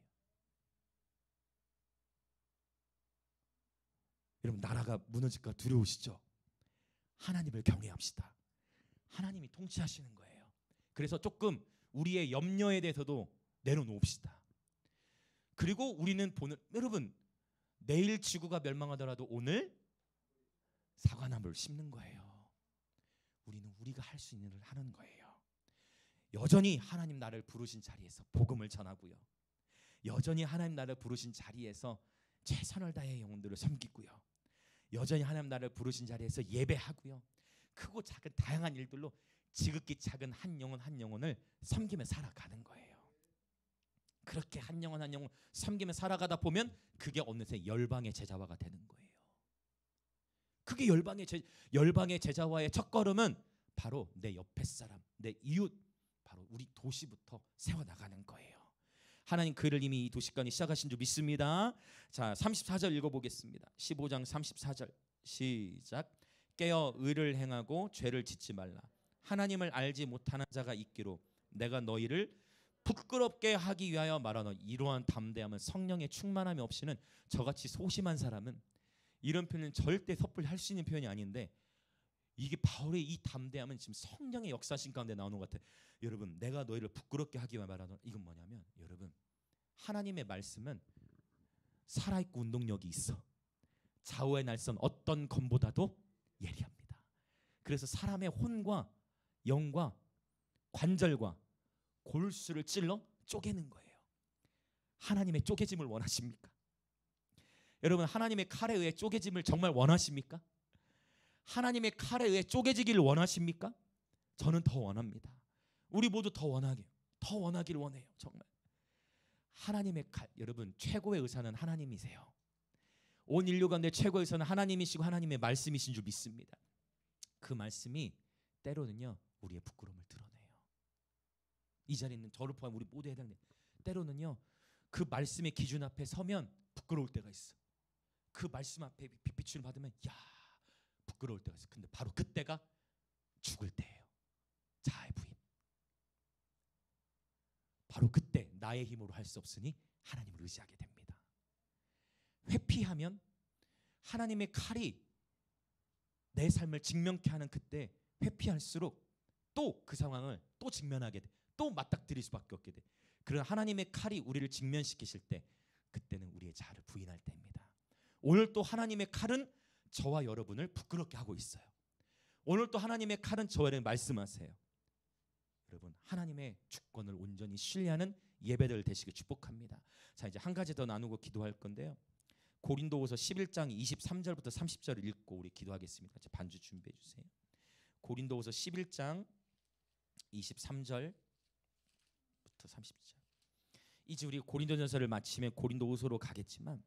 여러분 나라가 무너질까 두려우시죠? 하나님을 경외합시다. 하나님이 통치하시는 거예요. 그래서 조금 우리의 염려에 대해서도 내려놓읍시다. 그리고 우리는 여러분 내일 지구가 멸망하더라도 오늘 사과나무를 심는 거예요. 우리는 우리가 할 수 있는 일을 하는 거예요. 여전히 하나님 나를 부르신 자리에서 복음을 전하고요. 여전히 하나님 나를 부르신 자리에서 최선을 다해 영혼들을 섬기고요. 여전히 하나님 나를 부르신 자리에서 예배하고요. 크고 작은 다양한 일들로 지극히 작은 한 영혼을 섬기며 살아가는 거예요. 그렇게 한 영혼 섬기며 살아가다 보면 그게 어느새 열방의 제자화가 되는 거예요. 그게 열방의 제자화의 첫걸음은 바로 내 옆에 사람, 내 이웃, 바로 우리 도시부터 세워나가는 거예요. 하나님 그를 이미 이 도시간이 시작하신 줄 믿습니다. 자 34절 읽어보겠습니다. 15장 34절 시작. 깨어 의를 행하고 죄를 짓지 말라. 하나님을 알지 못하는 자가 있기로 내가 너희를 부끄럽게 하기 위하여 말하노. 이러한 담대함은 성령의 충만함이 없이는 저같이 소심한 사람은, 이런 표현은 절대 섣불리 할 수 있는 표현이 아닌데 이게 바울의 이 담대함은 지금 성령의 역사신 가운데 나오는 것 같아요. 여러분 내가 너희를 부끄럽게 하기 위하여 말하노. 이건 뭐냐면 여러분 하나님의 말씀은 살아있고 운동력이 있어. 좌우의 날선 어떤 검보다도 예리합니다. 그래서 사람의 혼과 영과 관절과 골수를 찔러 쪼개는 거예요. 하나님의 쪼개짐을 원하십니까? 여러분 하나님의 칼에 의해 쪼개짐을 정말 원하십니까? 하나님의 칼에 의해 쪼개지기를 원하십니까? 저는 더 원합니다. 우리 모두 더 원하기를 원해요. 정말 하나님의 칼, 여러분 최고의 의사는 하나님이세요. 온 인류 가운데 최고의 의사는 하나님이시고 하나님의 말씀이신 줄 믿습니다. 그 말씀이 때로는요 우리의 부끄러움을 드러내요. 이 자리에 있는 저를 포함 우리 모두에 해당돼요. 때로는요 그 말씀의 기준 앞에 서면 부끄러울 때가 있어. 그 말씀 앞에 빛비춤을 받으면 야 부끄러울 때가 있어요. 근데 바로 그때가 죽을 때예요. 자아의 부인. 바로 그때 나의 힘으로 할 수 없으니 하나님을 의지하게 됩니다. 회피하면 하나님의 칼이 내 삶을 직면케 하는 그때 회피할수록 또 그 상황을 또 직면하게 돼. 또 맞닥뜨릴 수밖에 없게 돼. 그런 하나님의 칼이 우리를 직면시키실 때 그때는 우리의 자아를 부인할 때입니다. 오늘 또 하나님의 칼은 저와 여러분을 부끄럽게 하고 있어요. 오늘 또 하나님의 칼은 저와 여러분 말씀하세요. 여러분 하나님의 주권을 온전히 신뢰하는 예배들 되시길 축복합니다. 자 이제 한 가지 더 나누고 기도할 건데요. 고린도후서 11장 23절부터 30절을 읽고 우리 기도하겠습니다. 이제 반주 준비해 주세요. 고린도후서 11장 23절부터 30절. 이제 우리 고린도전서를 마치면 고린도후서로 가겠지만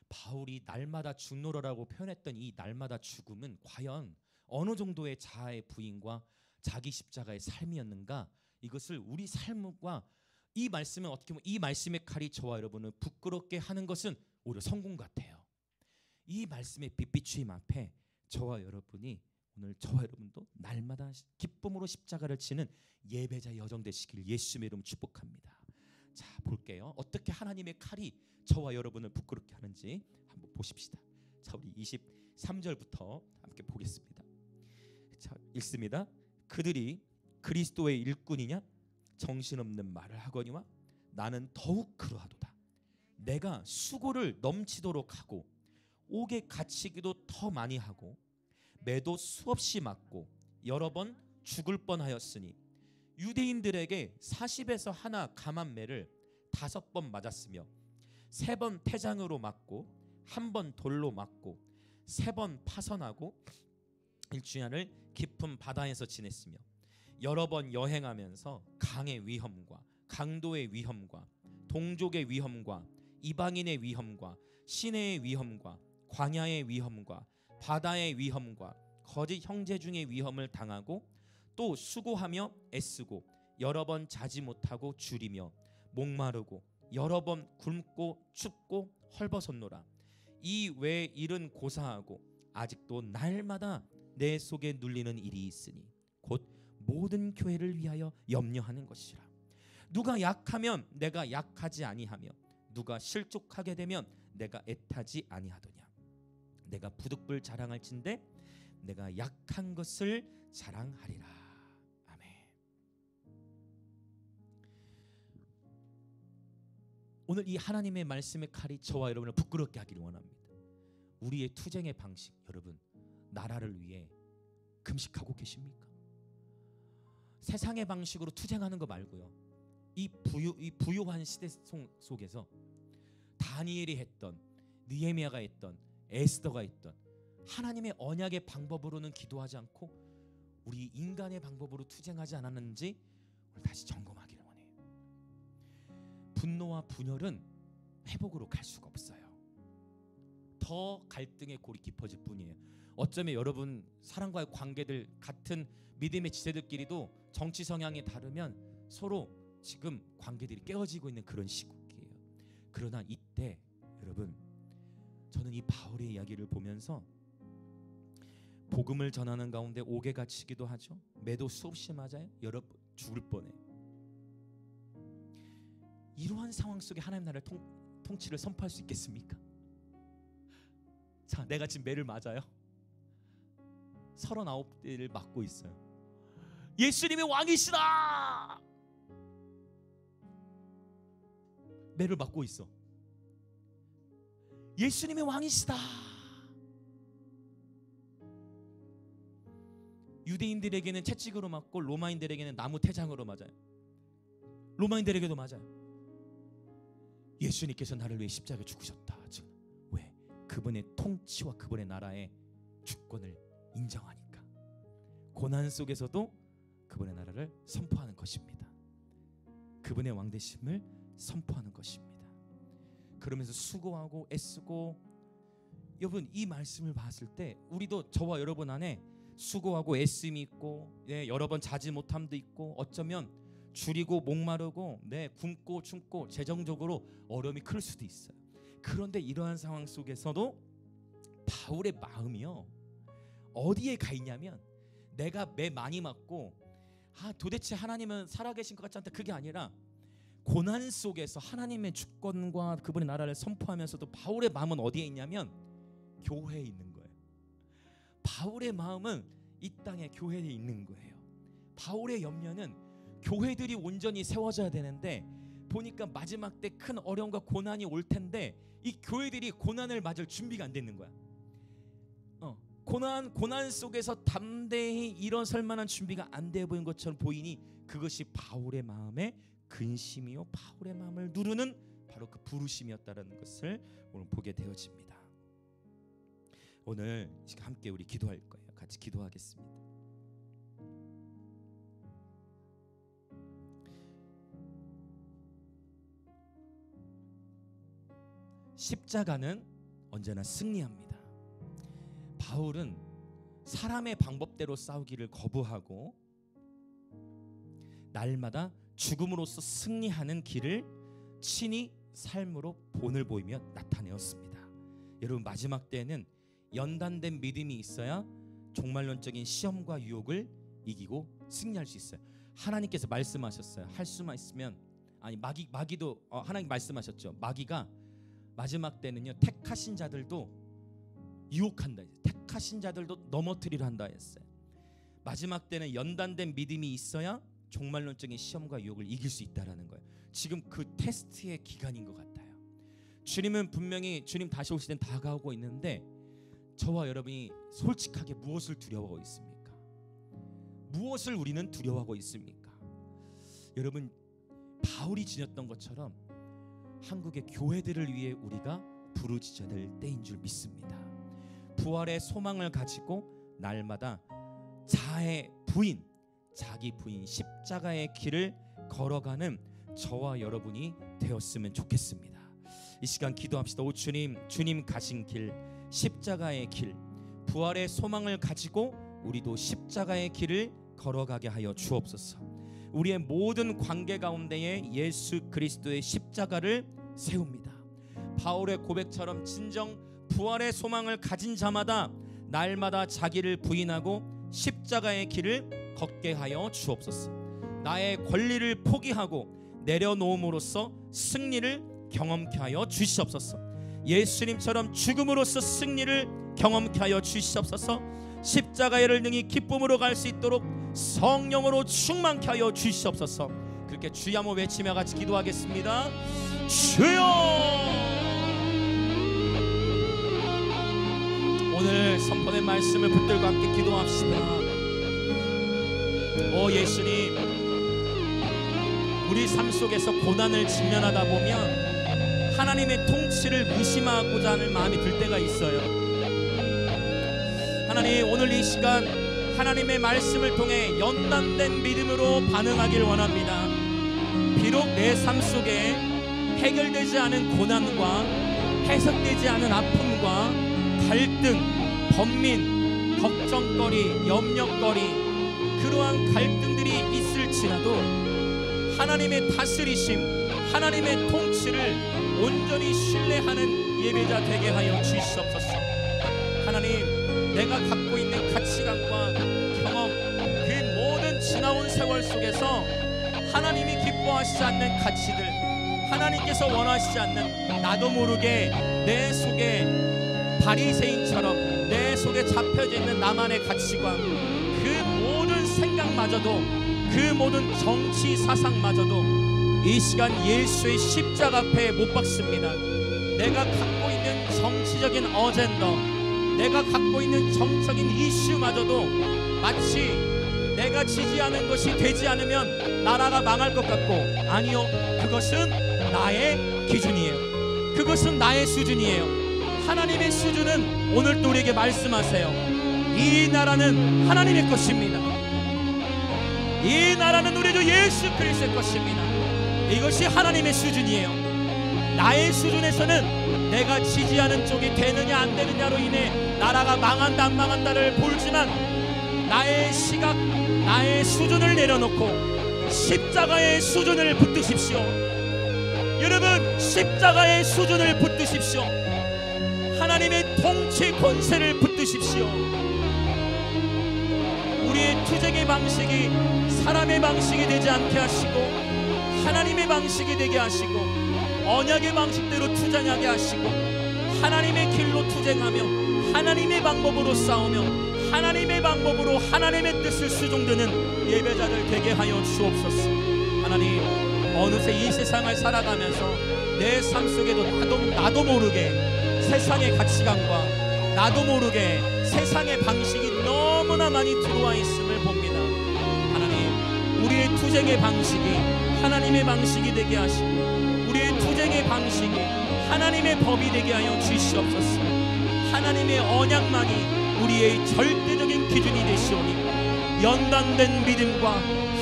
바울이 날마다 죽노라라고 표현했던 이 날마다 죽음은 과연 어느 정도의 자아의 부인과 자기 십자가의 삶이었는가? 이것을 우리 삶과 이 말씀은 어떻게 보면 이 말씀의 칼이 저와 여러분을 부끄럽게 하는 것은 오히려 성공 같아요. 이 말씀의 빛비추임 앞에 저와 여러분이 오늘 저와 여러분도 날마다 기쁨으로 십자가를 치는 예배자 여정 되시길 예수님의 이름 축복합니다. 자 볼게요. 어떻게 하나님의 칼이 저와 여러분을 부끄럽게 하는지 한번 보십시다. 자 우리 23절부터 함께 보겠습니다. 자 읽습니다. 그들이 그리스도의 일꾼이냐 정신없는 말을 하거니와 나는 더욱 그러하도다. 내가 수고를 넘치도록 하고 옥에 갇히기도 더 많이 하고 매도 수없이 맞고 여러 번 죽을 뻔하였으니 유대인들에게 40에서 하나 감한 매를 5번 맞았으며 3번 태장으로 맞고 1번 돌로 맞고 3번 파선하고 일주일을 깊은 바다에서 지냈으며 여러 번 여행하면서 강의 위험과 강도의 위험과 동족의 위험과 이방인의 위험과 시내의 위험과 광야의 위험과 바다의 위험과 거짓 형제 중의 위험을 당하고 또 수고하며 애쓰고 여러 번 자지 못하고 줄이며 목마르고 여러 번 굶고 춥고 헐벗었노라. 이 외 일은 고사하고 아직도 날마다 내 속에 눌리는 일이 있으니 곧 모든 교회를 위하여 염려하는 것이라. 누가 약하면 내가 약하지 아니하며 누가 실족하게 되면 내가 애타지 아니하더냐. 내가 부득불 자랑할진대 내가 약한 것을 자랑하리라. 아멘. 오늘 이 하나님의 말씀의 칼이 저와 여러분을 부끄럽게 하기를 원합니다. 우리의 투쟁의 방식, 여러분 나라를 위해 금식하고 계십니까? 세상의 방식으로 투쟁하는 거 말고요. 이 부요한 시대 속에서 다니엘이 했던, 느헤미야가 했던, 에스더가 했던 하나님의 언약의 방법으로는 기도하지 않고 우리 인간의 방법으로 투쟁하지 않았는지 오늘 다시 점검하기를 원해요. 분노와 분열은 회복으로 갈 수가 없어요. 더 갈등의 골이 깊어질 뿐이에요. 어쩌면 여러분 사람과의 관계들 같은 믿음의 지체들끼리도 정치 성향이 다르면 서로 지금 관계들이 깨어지고 있는 그런 시국이에요. 그러나 이때 여러분 저는 이 바울의 이야기를 보면서 복음을 전하는 가운데 옥에 갇히기도 하죠. 매도 수없이 맞아요. 여러 번 죽을 뻔해. 이러한 상황 속에 하나님 나라의 통치를 선포할 수 있겠습니까? 자, 내가 지금 매를 맞아요. 39대를 맞고 있어요. 예수님이 왕이시다. 매를 맞고 있어. 예수님이 왕이시다. 유대인들에게는 채찍으로 맞고 로마인들에게는 나무 태장으로 맞아요. 로마인들에게도 맞아요. 예수님께서 나를 위해 십자가에 죽으셨다. 지금 왜? 그분의 통치와 그분의 나라의 주권을 인정하니까. 고난 속에서도 그분의 나라를 선포하는 것입니다. 그분의 왕되심을 선포하는 것입니다. 그러면서 수고하고 애쓰고, 여러분 이 말씀을 봤을 때 우리도 저와 여러분 안에 수고하고 애씀이 있고, 여러 번 자지 못함도 있고, 어쩌면 줄이고 목마르고 굶고 춥고 재정적으로 어려움이 클 수도 있어요. 그런데 이러한 상황 속에서도 바울의 마음이요 어디에 가 있냐면, 내가 매 많이 맞고 도대체 하나님은 살아계신 것 같지 않다, 그게 아니라 고난 속에서 하나님의 주권과 그분의 나라를 선포하면서도 바울의 마음은 어디에 있냐면 교회에 있는 거예요. 바울의 마음은 이 땅에 교회에 있는 거예요. 바울의 염려는 교회들이 온전히 세워져야 되는데, 보니까 마지막 때 큰 어려움과 고난이 올 텐데 이 교회들이 고난을 맞을 준비가 안 되는 거야. 고난 속에서 담대히 일어설 만한 준비가 안 돼 보인 것처럼 보이니, 그것이 바울의 마음의 근심이요 바울의 마음을 누르는 바로 그 부르심이었다라는 것을 오늘 보게 되어집니다. 오늘 함께 우리 기도할 거예요. 같이 기도하겠습니다. 십자가는 언제나 승리합니다. 바울은 사람의 방법대로 싸우기를 거부하고 날마다 죽음으로써 승리하는 길을 친히 삶으로 본을 보이며 나타내었습니다. 여러분, 마지막 때에는 연단된 믿음이 있어야 종말론적인 시험과 유혹을 이기고 승리할 수 있어요. 하나님께서 말씀하셨어요. 할 수만 있으면, 아니 마귀도 하나님 말씀하셨죠. 마귀가 마지막 때는요 택하신 자들도 유혹한다, 택하신 자들도 넘어뜨리려 한다 했어요. 마지막 때는 연단된 믿음이 있어야 종말론적인 시험과 유혹을 이길 수 있다라는 거예요. 지금 그 테스트의 기간인 것 같아요. 주님은 분명히 주님 다시 오실 땐 다가오고 있는데, 저와 여러분이 솔직하게 무엇을 두려워하고 있습니까? 무엇을 우리는 두려워하고 있습니까? 여러분, 바울이 지녔던 것처럼 한국의 교회들을 위해 우리가 부르짖어야 될 때인 줄 믿습니다. 부활의 소망을 가지고 날마다 자기 부인 십자가의 길을 걸어가는 저와 여러분이 되었으면 좋겠습니다. 이 시간 기도합시다. 오 주님, 주님 가신 길, 십자가의 길, 부활의 소망을 가지고 우리도 십자가의 길을 걸어가게 하여 주옵소서. 우리의 모든 관계 가운데에 예수 그리스도의 십자가를 세웁니다. 바울의 고백처럼 진정 부활의 소망을 가진 자마다 날마다 자기를 부인하고 십자가의 길을 걷게 하여 주옵소서. 나의 권리를 포기하고 내려놓음으로써 승리를 경험케 하여 주시옵소서. 예수님처럼 죽음으로써 승리를 경험케 하여 주시옵소서. 십자가를 능히 기쁨으로 갈 수 있도록 성령으로 충만케 하여 주시옵소서. 그렇게 주여 한번 외치며 같이 기도하겠습니다. 주여! 오늘 선포된 말씀을 붙들고 함께 기도합시다. 오 예수님, 우리 삶 속에서 고난을 직면하다 보면 하나님의 통치를 의심하고자 하는 마음이 들 때가 있어요. 하나님, 오늘 이 시간 하나님의 말씀을 통해 연단된 믿음으로 반응하길 원합니다. 비록 내 삶 속에 해결되지 않은 고난과 해석되지 않은 아픔과 갈등, 번민, 걱정거리, 염려거리, 그러한 갈등들이 있을지라도 하나님의 다스리심, 하나님의 통치를 온전히 신뢰하는 예배자 되게 하여 주시옵소서. 하나님, 내가 갖고 있는 가치관과 경험, 그 모든 지나온 세월 속에서 하나님이 기뻐하시지 않는 가치들, 하나님께서 원하시지 않는, 나도 모르게 내 속에 바리새인처럼 내 속에 잡혀져 있는 나만의 가치관, 그 모든 생각마저도, 그 모든 정치 사상마저도 이 시간 예수의 십자가 앞에 못 박습니다. 내가 갖고 있는 정치적인 어젠더, 내가 갖고 있는 정적인 이슈마저도 마치 내가 지지하는 것이 되지 않으면 나라가 망할 것 같고, 아니요, 그것은 나의 기준이에요. 그것은 나의 수준이에요. 하나님의 수준은 오늘 또 우리에게 말씀하세요. 이 나라는 하나님의 것입니다. 이 나라는 우리 주 예수 그리스도의 것입니다. 이것이 하나님의 수준이에요. 나의 수준에서는 내가 지지하는 쪽이 되느냐 안 되느냐로 인해 나라가 망한다 안 망한다를 보지만, 나의 시각, 나의 수준을 내려놓고 십자가의 수준을 붙드십시오. 여러분, 십자가의 수준을 붙드십시오. 하나님의 통치 권세 권세를 붙드십시오. 우리의 투쟁의 방식이 사람의 방식이 되지 않게 하시고 하나님의 방식이 되게 하시고 언약의 방식대로 투쟁하게 하시고 하나님의 길로 투쟁하며 하나님의 방법으로 싸우며 하나님의 방법으로 하나님의 뜻을 수종드는 예배자들 되게 하여 주옵소서. 하나님, 어느새 이 세상을 살아가면서 내 삶 속에도 나도 모르게 세상의 가치관과 나도 모르게 세상의 방식이 너무나 많이 들어와 있음을 봅니다. 하나님, 우리의 투쟁의 방식이 하나님의 방식이 되게 하시고 우리의 투쟁의 방식이 하나님의 법이 되게 하여 주시옵소서. 하나님의 언약만이 우리의 절대적인 기준이 되시오니 연단된 믿음과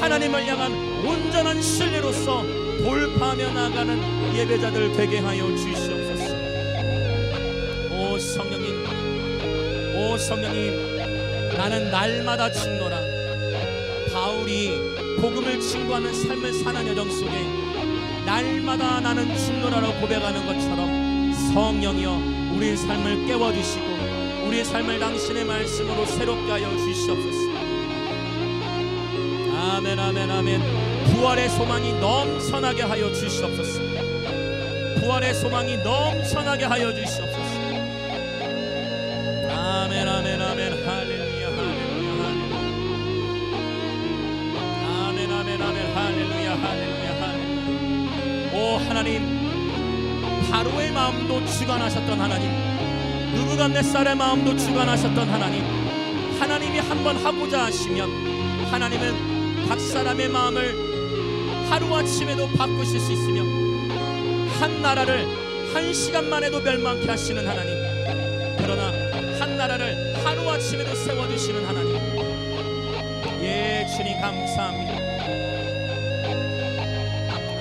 하나님을 향한 온전한 신뢰로서 돌파하며 나가는 예배자들 되게 하여 주시옵소서. 오 성령님, 오 성령님, 나는 날마다 죽노라. 바울이 복음을 증거하는 삶을 사는 여정 속에 날마다 나는 죽노라로 고백하는 것처럼 성령이여 우리의 삶을 깨워주시고 우리의 삶을 당신의 말씀으로 새롭게 하여 주시옵소서. 아멘 아멘 아멘. 부활의 소망이 넘쳐나게 하여 주시옵소서. 부활의 소망이 넘쳐나게 하여 주시옵소서. 아멘 아멘 아멘. 할렐루야 할렐루야 할렐루야. 아멘 아멘 아멘. 할렐루야 할렐루야 할렐루야. 오 하나님, 바로의 마음도 주관하셨던 하나님, 느부갓네살의 마음도 주관하셨던 하나님, 하나님이 한번 하고자 하시면 하나님은 각 사람의 마음을 하루아침에도 바꾸실 수 있으며 한 나라를 한 시간만 해도 멸망케 하시는 하나님, 그러나 한 나라를 하루아침에도 세워주시는 하나님, 예 주님 감사합니다.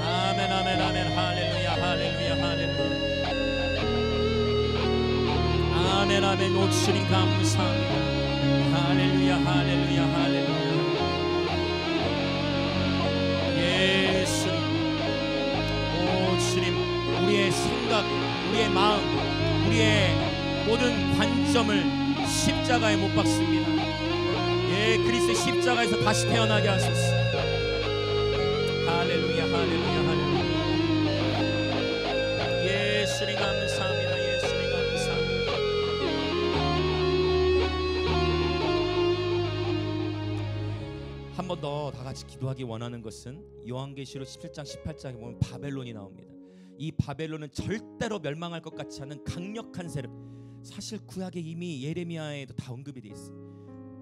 아멘 아멘 아멘. 할렐루야 할렐루야 할렐루야. 아멘 아멘. 오 주님 감사합니다. 할렐루야 할렐루야 할렐루야. 예수님, 오 주님, 우리의 생각, 우리의 마음, 우리의 모든 관점을 십자가에 못 박습니다. 예, 그리스도의 십자가에서 다시 태어나게 하소서. 할렐루야 할렐루야 할렐루야. 예수님 감사합니다. 예수님 감사합니다. 한 번 더 다 같이 기도하기 원하는 것은 요한계시록 17장 18장에 보면 바벨론이 나옵니다. 이 바벨론은 절대로 멸망할 것 같지 않은 강력한 세력, 사실 구약에 이미 예레미야에도 다 언급이 되어 있어요.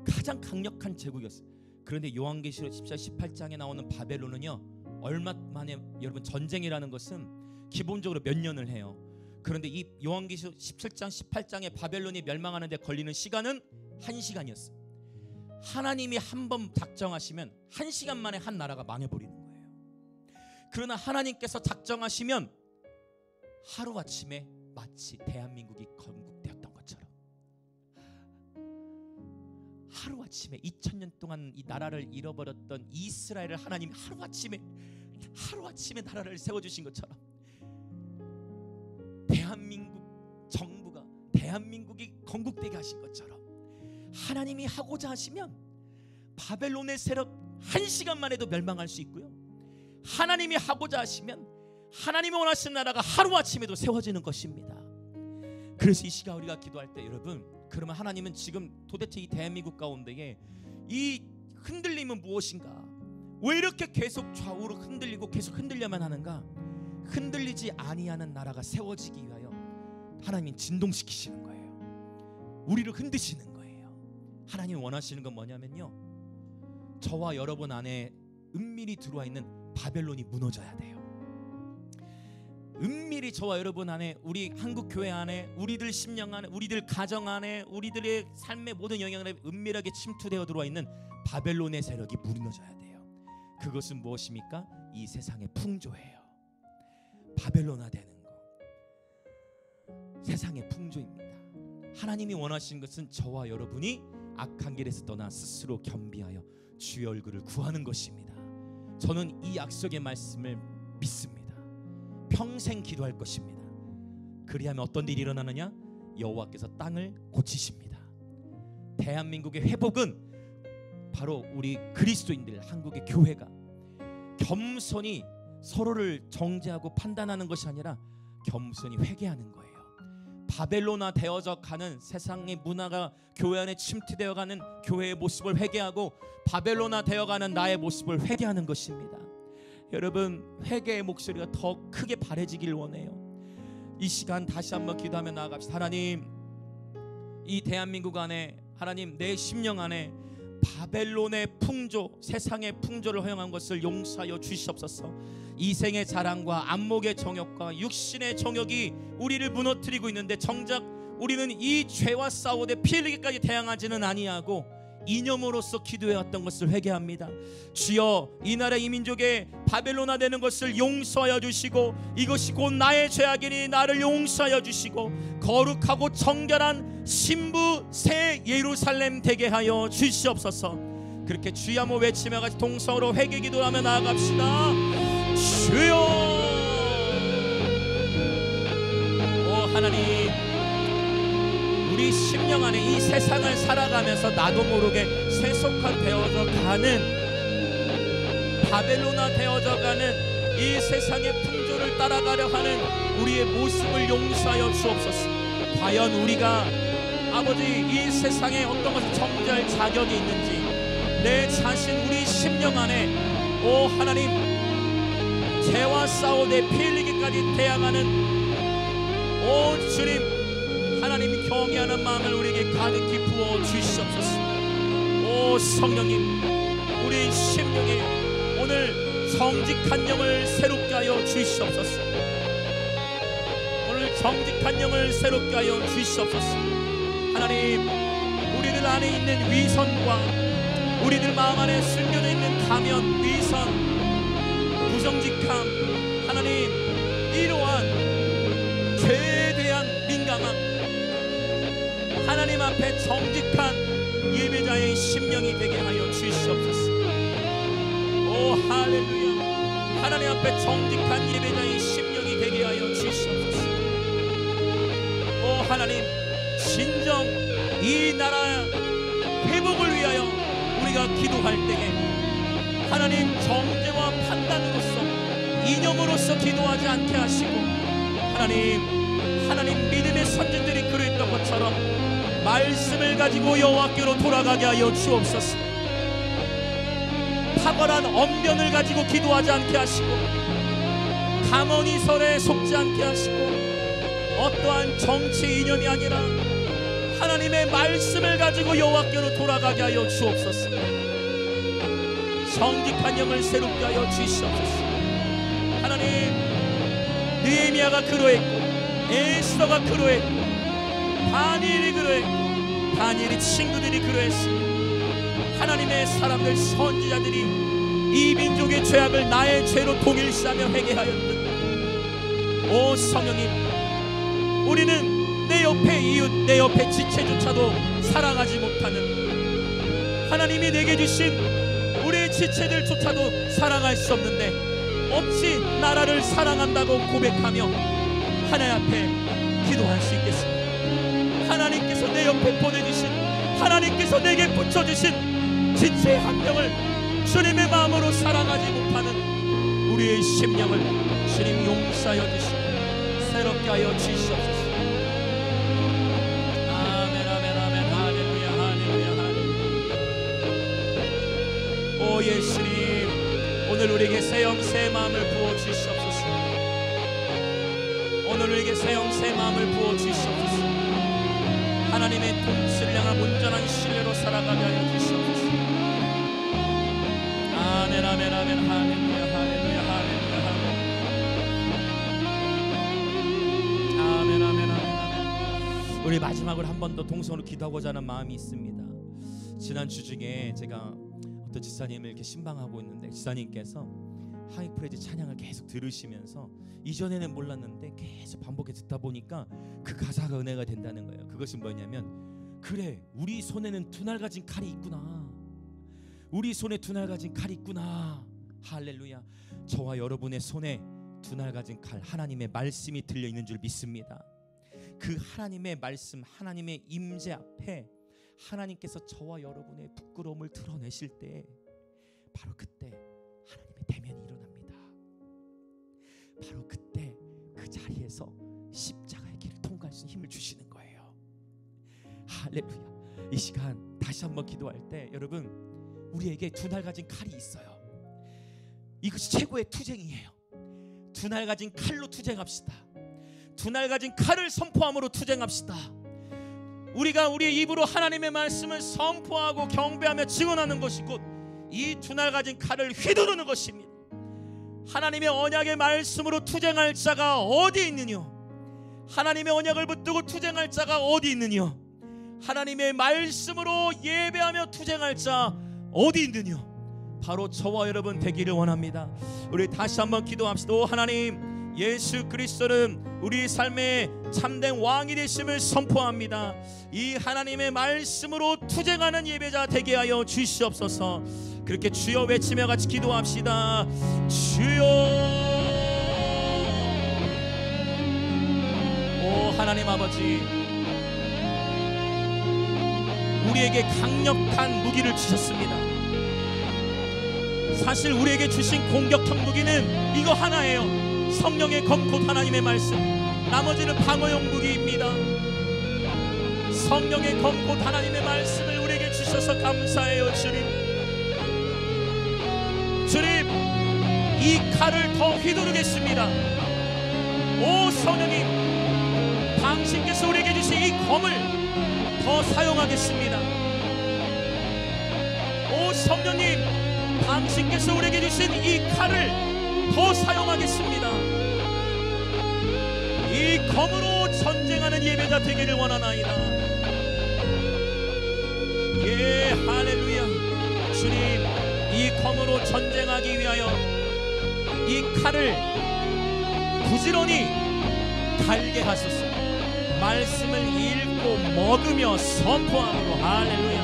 가장 강력한 제국이었어요. 그런데 요한계시록 17장 18장에 나오는 바벨론은요, 얼마 만에, 여러분 전쟁이라는 것은 기본적으로 몇 년을 해요. 그런데 이 요한계시록 17장 18장에 바벨론이 멸망하는 데 걸리는 시간은 1시간이었어요. 하나님이 한번 작정하시면 1시간 만에 한 나라가 망해버리는 거예요. 그러나 하나님께서 작정하시면 하루아침에 마치 대한민국이 건국되었던 것처럼 하루아침에 2000년 동안 이 나라를 잃어버렸던 이스라엘을 하나님이 하루아침에 나라를 세워주신 것처럼 대한민국 정부가 대한민국이 건국되게 하신 것처럼 하나님이 하고자 하시면 바벨론의 세력 1시간만 해도 멸망할 수 있고요, 하나님이 하고자 하시면 하나님이 원하시는 나라가 하루아침에도 세워지는 것입니다. 그래서 이 시간 우리가 기도할 때 여러분, 그러면 하나님은 지금 도대체 이 대한민국 가운데에 이 흔들림은 무엇인가? 왜 이렇게 계속 좌우로 흔들리고 계속 흔들려만 하는가? 흔들리지 아니하는 나라가 세워지기 위하여 하나님이 진동시키시는 거예요. 우리를 흔드시는 거예요. 하나님이 원하시는 건 뭐냐면요, 저와 여러분 안에 은밀히 들어와 있는 바벨론이 무너져야 돼요. 은밀히 저와 여러분 안에, 우리 한국교회 안에, 우리들 심령 안에, 우리들 가정 안에, 우리들의 삶의 모든 영역에 은밀하게 침투되어 들어와 있는 바벨론의 세력이 무너져야 돼요. 그것은 무엇입니까? 이 세상의 풍조예요. 바벨론화되는 거, 세상의 풍조입니다. 하나님이 원하시는 것은 저와 여러분이 악한 길에서 떠나 스스로 겸비하여 주의 얼굴을 구하는 것입니다. 저는 이 약속의 말씀을 믿습니다. 평생 기도할 것입니다. 그리하면 어떤 일이 일어나느냐? 여호와께서 땅을 고치십니다. 대한민국의 회복은 바로 우리 그리스도인들, 한국의 교회가 겸손히 서로를 정죄하고 판단하는 것이 아니라 겸손히 회개하는 거예요. 바벨론화 되어져 가는 세상의 문화가 교회 안에 침투되어 가는 교회의 모습을 회개하고 바벨론화 되어가는 나의 모습을 회개하는 것입니다. 여러분, 회개의 목소리가 더 크게 바래지길 원해요. 이 시간 다시 한번 기도하며 나아갑시다. 하나님, 이 대한민국 안에, 하나님 내 심령 안에 바벨론의 풍조, 세상의 풍조를 허용한 것을 용서하여 주시옵소서. 이생의 자랑과 안목의 정욕과 육신의 정욕이 우리를 무너뜨리고 있는데 정작 우리는 이 죄와 싸우되 피 흘리기까지 대항하지는 아니하고 이념으로서 기도해왔던 것을 회개합니다. 주여, 이 나라 이 민족의 바벨론화 되는 것을 용서하여 주시고 이것이 곧 나의 죄악이니 나를 용서하여 주시고 거룩하고 정결한 신부 새 예루살렘 되게 하여 주시옵소서. 그렇게 주여 한번 외치며 같이 동성으로 회개 기도하며 나아갑시다. 주여, 오 하나님, 우리 심령 안에 이 세상을 살아가면서 나도 모르게 세속화되어져 가는, 바벨론화 되어져 가는 이 세상의 풍조를 따라가려 하는 우리의 모습을 용서하여 주옵소서. 과연 우리가 아버지 이 세상에 어떤 것을 정죄할 자격이 있는지 내 자신, 우리 심령 안에 오 하나님 죄와 싸우되 피 흘리기까지 대항하는 오 주님, 하나님이 경외하는 마음을 우리에게 가득히 부어 주시옵소서. 오 성령님, 우리 심령에 오늘 정직한 영을 새롭게 하여 주시옵소서. 오늘 정직한 영을 새롭게 하여 주시옵소서. 하나님, 우리들 안에 있는 위선과 우리들 마음 안에 숨겨져 있는 가면, 위선, 부정직함, 하나님 이러한 죄에 대한 민감함, 하나님 앞에 정직한 예배자의 심령이 되게 하여 주시옵소서. 오 할렐루야, 하나님 앞에 정직한 예배자의 심령이 되게 하여 주시옵소서. 오 하나님, 진정 이 나라 회복을 위하여 우리가 기도할 때에 하나님 정죄와 판단으로서 이념으로서 기도하지 않게 하시고 하나님 믿음의 선진들이 그랬던 것처럼 말씀을 가지고 여호와께로 돌아가게 하여 주옵소서. 탁월한 언변을 가지고 기도하지 않게 하시고 가머니설에 속지 않게 하시고 어떠한 정치 이념이 아니라 하나님의 말씀을 가지고 여호와께로 돌아가게 하여 주옵소서. 정직한 영을 새롭게 하여 주시옵소서. 하나님, 느헤미야가 그러했고 에스더가 그러했고 다니엘이 그러했고 다니엘의 친구들이 그러했으니 하나님의 사람들, 선지자들이 이 민족의 죄악을 나의 죄로 동일시하며 회개하였듯 오 성령님, 우리는 내 옆에 이웃, 내 옆에 지체조차도 사랑하지 못하는, 하나님이 내게 주신 우리의 지체들조차도 사랑할 수 없는데 어찌 나라를 사랑한다고 고백하며 하나님 앞에 기도할 수 있겠습니까? 하나님께서 내 옆에 보내주신, 하나님께서 내게 붙여주신 지체의 한 명을 주님의 마음으로 사랑하지 못하는 우리의 심령을 주님 용서하여 주시고 새롭게 하여 주시옵소서. 아멘 아멘 아멘. 할렐루야 할렐루야 할렐루야. 오 예수님, 오늘 우리에게 새 영 새 마음을 부어 주시옵소서. 오늘 우리에게 새 영 새 마음을 부어 주시옵소서. 하나님의 통치를 향한 온전한 신뢰로 살아가게 하여 주시옵소서. 아멘 아멘 아멘. 할렐루야 할렐루야 할렐루야 할렐루야. 아멘 아멘 아멘. 우리 마지막으로 한 번 더 동성으로 기도하고자 하는 마음이 있습니다. 지난 주 중에 제가 어떤 지사님을 이렇게 신방하고 있는데 지사님께서 하이프레즈 찬양을 계속 들으시면서 이전에는 몰랐는데 계속 반복해 듣다 보니까 그 가사가 은혜가 된다는 거예요. 그것은 뭐냐면, 그래 우리 손에는 두 날 가진 칼이 있구나, 우리 손에 두 날 가진 칼이 있구나. 할렐루야. 저와 여러분의 손에 두 날 가진 칼, 하나님의 말씀이 들려있는 줄 믿습니다. 그 하나님의 말씀, 하나님의 임재 앞에 하나님께서 저와 여러분의 부끄러움을 드러내실 때 바로 그때 하나님의 대면이 일어납니다. 바로 그때 그 자리에서 십자가의 길을 통과할 수 있는 힘을 주시는 거예요. 할렐루야. 이 시간 다시 한번 기도할 때 여러분, 우리에게 두 날 가진 칼이 있어요. 이것이 최고의 투쟁이에요. 두 날 가진 칼로 투쟁합시다. 두 날 가진 칼을 선포함으로 투쟁합시다. 우리가 우리의 입으로 하나님의 말씀을 선포하고 경배하며 증언하는 것이 곧 이 두 날 가진 칼을 휘두르는 것입니다. 하나님의 언약의 말씀으로 투쟁할 자가 어디 있느냐? 하나님의 언약을 붙들고 투쟁할 자가 어디 있느냐? 하나님의 말씀으로 예배하며 투쟁할 자 어디 있느냐? 바로 저와 여러분 되기를 원합니다. 우리 다시 한번 기도합시다. 오 하나님, 예수 그리스도는 우리 삶의 참된 왕이 되심을 선포합니다. 이 하나님의 말씀으로 투쟁하는 예배자 되게 하여 주시옵소서. 그렇게 주여 외치며 같이 기도합시다. 주여. 오 하나님 아버지, 우리에게 강력한 무기를 주셨습니다. 사실 우리에게 주신 공격형 무기는 이거 하나예요. 성령의 검 곧 하나님의 말씀. 나머지는 방어용 무기입니다. 성령의 검 곧 하나님의 말씀을 우리에게 주셔서 감사해요. 주님, 이 칼을 더 휘두르겠습니다. 오 성령님, 당신께서 우리에게 주신 이 검을 더 사용하겠습니다. 오 성령님, 당신께서 우리에게 주신 이 칼을 더 사용하겠습니다. 이 검으로 전쟁하는 예배자 되기를 원하나이다. 예 할렐루야. 주님, 이 검으로 전쟁하기 위하여 이 칼을 부지런히 달게 하소서. 말씀을 읽고 먹으며 선포함으로. 할렐루야.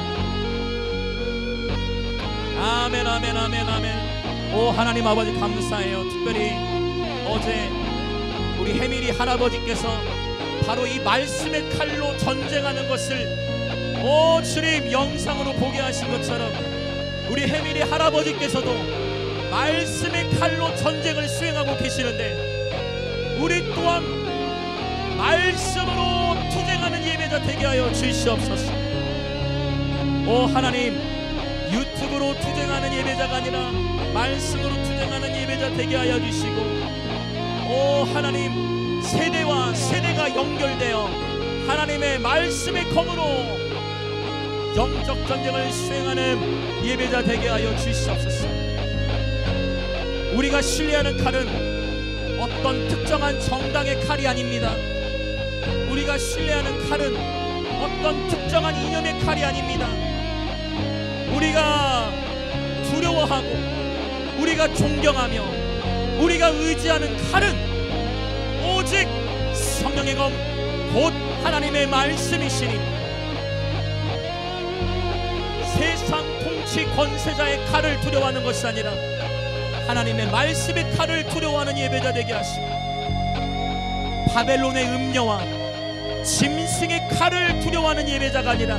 아멘 아멘 아멘 아멘. 오 하나님 아버지 감사해요. 특별히 어제 우리 해밀이 할아버지께서 바로 이 말씀의 칼로 전쟁하는 것을 오 주님 영상으로 보게 하신 것처럼 우리 해밀이 할아버지께서도 말씀의 칼로 전쟁을 수행하고 계시는데 우리 또한 말씀으로 투쟁하는 예배자 되게 하여 주시옵소서. 오 하나님, 유튜브로 투쟁하는 예배자가 아니라 말씀으로 투쟁하는 예배자 되게 하여 주시고, 오 하나님, 세대와 세대가 연결되어 하나님의 말씀의 검으로 영적 전쟁을 수행하는 예배자 되게 하여 주시옵소서. 우리가 신뢰하는 칼은 어떤 특정한 정당의 칼이 아닙니다. 우리가 신뢰하는 칼은 어떤 특정한 이념의 칼이 아닙니다. 우리가 두려워하고 우리가 존경하며 우리가 의지하는 칼은 오직 성령의 검 곧 하나님의 말씀이시니 세상 통치 권세자의 칼을 두려워하는 것이 아니라 하나님의 말씀의 칼을 두려워하는 예배자 되게 하시고, 바벨론의 음녀와 짐승의 칼을 두려워하는 예배자가 아니라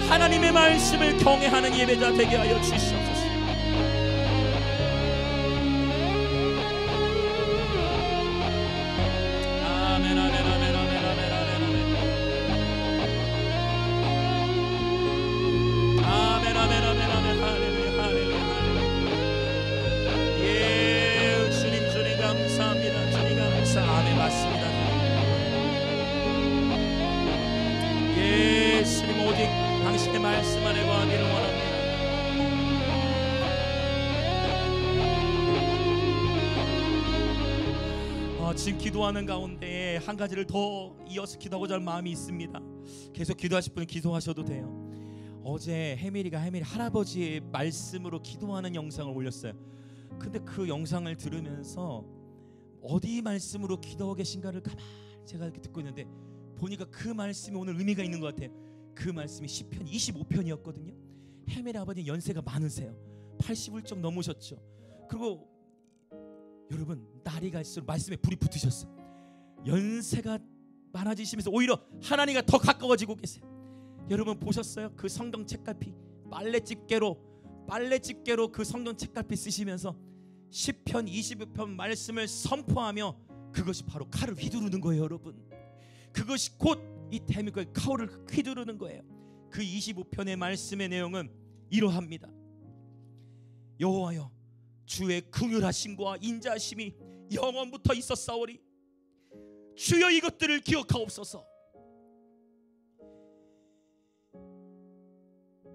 하나님의 말씀을 경외하는 예배자 되게 하여 주시옵소서. 아멘 아멘 아멘 아멘 아멘 아멘 아멘 아멘 아멘 아멘 아멘 할렐루야 할렐루야 할렐루야. 예 주님 감사합니다. 주님 감사. 아멘 맞습니다. 예 주님 오직 당신의 말씀 안에 거하기를 원합니다. 지금 기도하는 가운데 한 가지를 더 이어서 기도하고자 하는 마음이 있습니다. 계속 기도하실 분은 기도하셔도 돼요. 어제 해밀이 할아버지의 말씀으로 기도하는 영상을 올렸어요. 근데 그 영상을 들으면서 어디 말씀으로 기도하고 계신가를 가만히 제가 이렇게 듣고 있는데 보니까 그 말씀이 오늘 의미가 있는 것 같아요. 그 말씀이 시편 25편이었거든요. 해밀 아버지 연세가 많으세요. 80을 좀 넘으셨죠. 그리고 여러분 날이 갈수록 말씀에 불이 붙으셨어. 연세가 많아지시면서 오히려 하나님과 더 가까워지고 계세요. 여러분 보셨어요? 그 성경 책갈피 빨래집게로 그 성경 책갈피 쓰시면서 시편 22편 말씀을 선포하며 그것이 바로 칼을 휘두르는 거예요. 여러분, 그것이 곧 이 대한민국의 칼을 휘두르는 거예요. 그 25편의 말씀의 내용은 이러합니다. 여호와여, 주의 긍휼하심과 인자하심이 영원부터 있었사오니 주여 이것들을 기억하옵소서.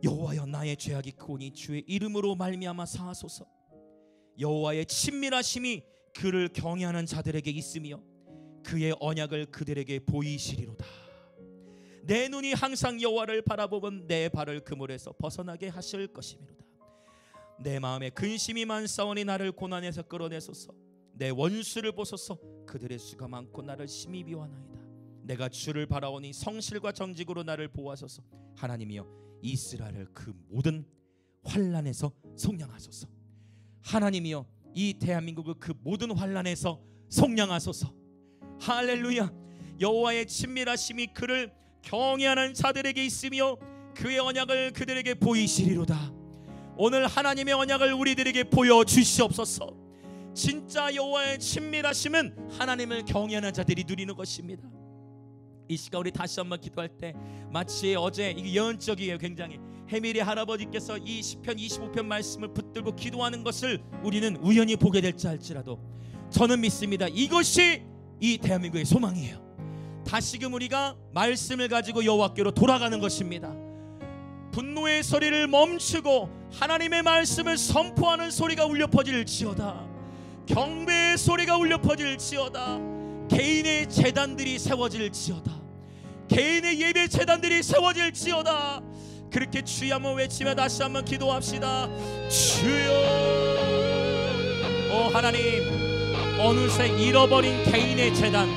여호와여, 나의 죄악이 크오니 주의 이름으로 말미암아 사하소서. 여호와의 친밀하심이 그를 경외하는 자들에게 있으며 그의 언약을 그들에게 보이시리로다. 내 눈이 항상 여호와를 바라보면 내 발을 그물에서 벗어나게 하실 것이미로다. 내 마음에 근심이 많사오니 나를 고난에서 끌어내소서. 내 원수를 보소서. 그들의 수가 많고 나를 심히 미워하나이다. 내가 주를 바라오니 성실과 정직으로 나를 보호하소서. 하나님이여, 이스라엘을 그 모든 환난에서 속량하소서. 하나님이여, 이 대한민국을 그 모든 환난에서 속량하소서. 할렐루야. 여호와의 친밀하심이 그를 경외하는 자들에게 있으며 그의 언약을 그들에게 보이시리로다. 오늘 하나님의 언약을 우리들에게 보여주시옵소서. 진짜 여호와의 친밀하심은 하나님을 경외하는 자들이 누리는 것입니다. 이 시간 우리 다시 한번 기도할 때 마치 어제, 이게 예언적이에요. 굉장히 해밀이 할아버지께서 이 시편 25편 말씀을 붙들고 기도하는 것을 우리는 우연히 보게 될지 알지라도 저는 믿습니다. 이것이 이 대한민국의 소망이에요. 다시금 우리가 말씀을 가지고 여호와께로 돌아가는 것입니다. 분노의 소리를 멈추고 하나님의 말씀을 선포하는 소리가 울려 퍼질지어다. 경배의 소리가 울려 퍼질지어다. 개인의 제단들이 세워질지어다. 개인의 예배 제단들이 세워질지어다. 그렇게 주여 한번 외치며 다시 한번 기도합시다. 주여. 오 하나님, 어느새 잃어버린 개인의 제단,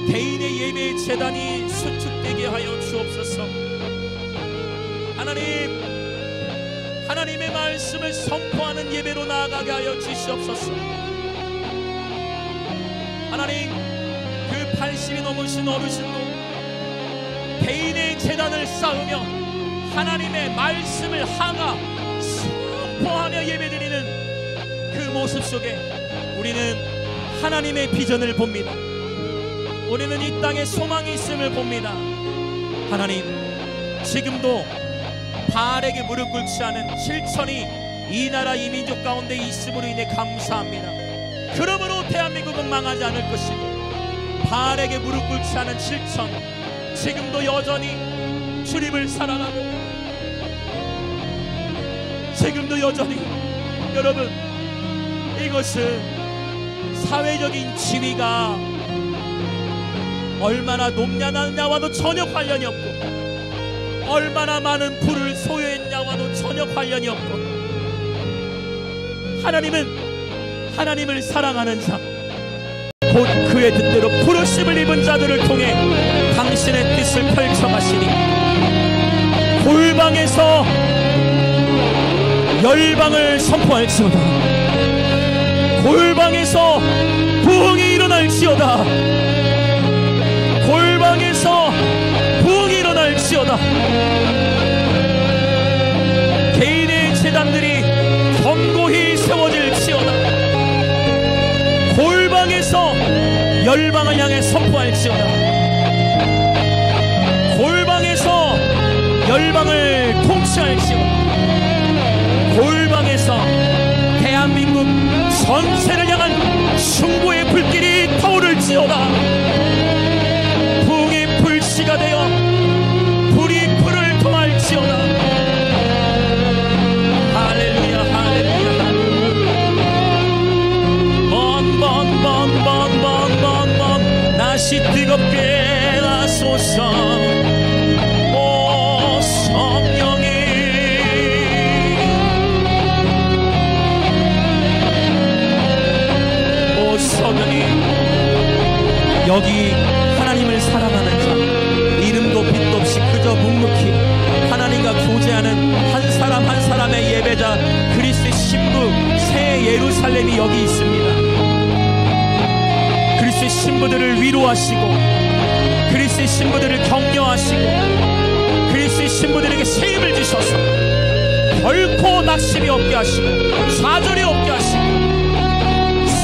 개인의 예배의 제단이 수축되게 하여 주옵소서. 하나님, 하나님의 말씀을 선포하는 예배로 나아가게 하여 주시옵소서. 하나님, 그 80이 넘으신 어르신도 개인의 제단을 쌓으며 하나님의 말씀을 항아 선포하며 예배드리는 그 모습 속에 우리는 하나님의 비전을 봅니다. 우리는 이 땅에 소망이 있음을 봅니다. 하나님, 지금도 바알에게 무릎 꿇지 않은 7천이 이 나라 이 민족 가운데 있음으로 인해 감사합니다. 그러므로 대한민국은 망하지 않을 것이고, 바알에게 무릎 꿇지 않은 7천 지금도 여전히 주님을 사랑하고, 지금도 여전히, 여러분, 이것은 사회적인 지위가 얼마나 높냐와도 전혀 관련이 없고, 얼마나 많은 부를 소유했냐와도 전혀 관련이 없고, 하나님은 하나님을 사랑하는 자, 곧 그의 뜻대로 부르심을 입은 자들을 통해 당신의 뜻을 펼쳐가시니 골방에서 열방을 선포할지어다. 골방에서 부흥이 일어날지어다. 골방에서 부흥이 일어날지어다. 개인의 제단들이 견고히 세워질지어다. 골방에서 열방을 향해 선포할지어다. 골방에서 열방을 통치할지어다. 골방에서 대한민국 전세를 향한 충고의 불길이 타오를지어다. 부흥의 불씨가 되어 불이 불을 토할지어다. 할렐루야, 할렐루야. 번번번번번번번 다시 뜨겁게 하소서. 오 성령이, 오 성령이, 여기 하나님을 사랑하는 자, 이름도 빛도 없이 그저 묵묵히 하나님과 교제하는 한 사람 한 사람의 예배자, 그리스도의 신부 새 예루살렘이 여기 있습니다. 그리스도의 신부들을 위로하시고 신부들을 격려하시고 그리스도의 신부들에게 새 힘을 주셔서 결코 낙심이 없게 하시고 좌절이 없게 하시고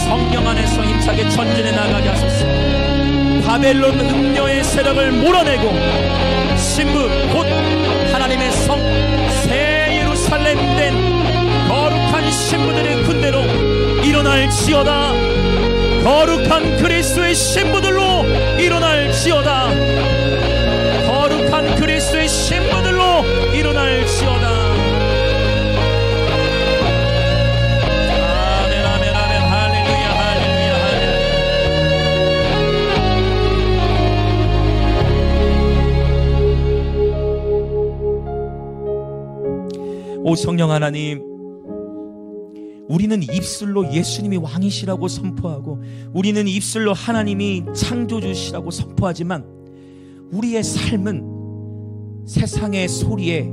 성령 안에서 힘차게 전진해 나가게 하소서. 바벨론 음녀의 세력을 몰아내고 신부 곧 하나님의 성 새 예루살렘 된 거룩한 신부들의 군대로 일어날지어다. 거룩한 그리스도의 신부들로 일어날지어다. 거룩한 그리스도의 신부들로 일어날지어다. 아멘 아멘 아멘. 할렐루야 할렐루야 할렐루야. 오 성령 하나님, 우리는 입술로 예수님이 왕이시라고 선포하고 우리는 입술로 하나님이 창조주시라고 선포하지만 우리의 삶은 세상의 소리에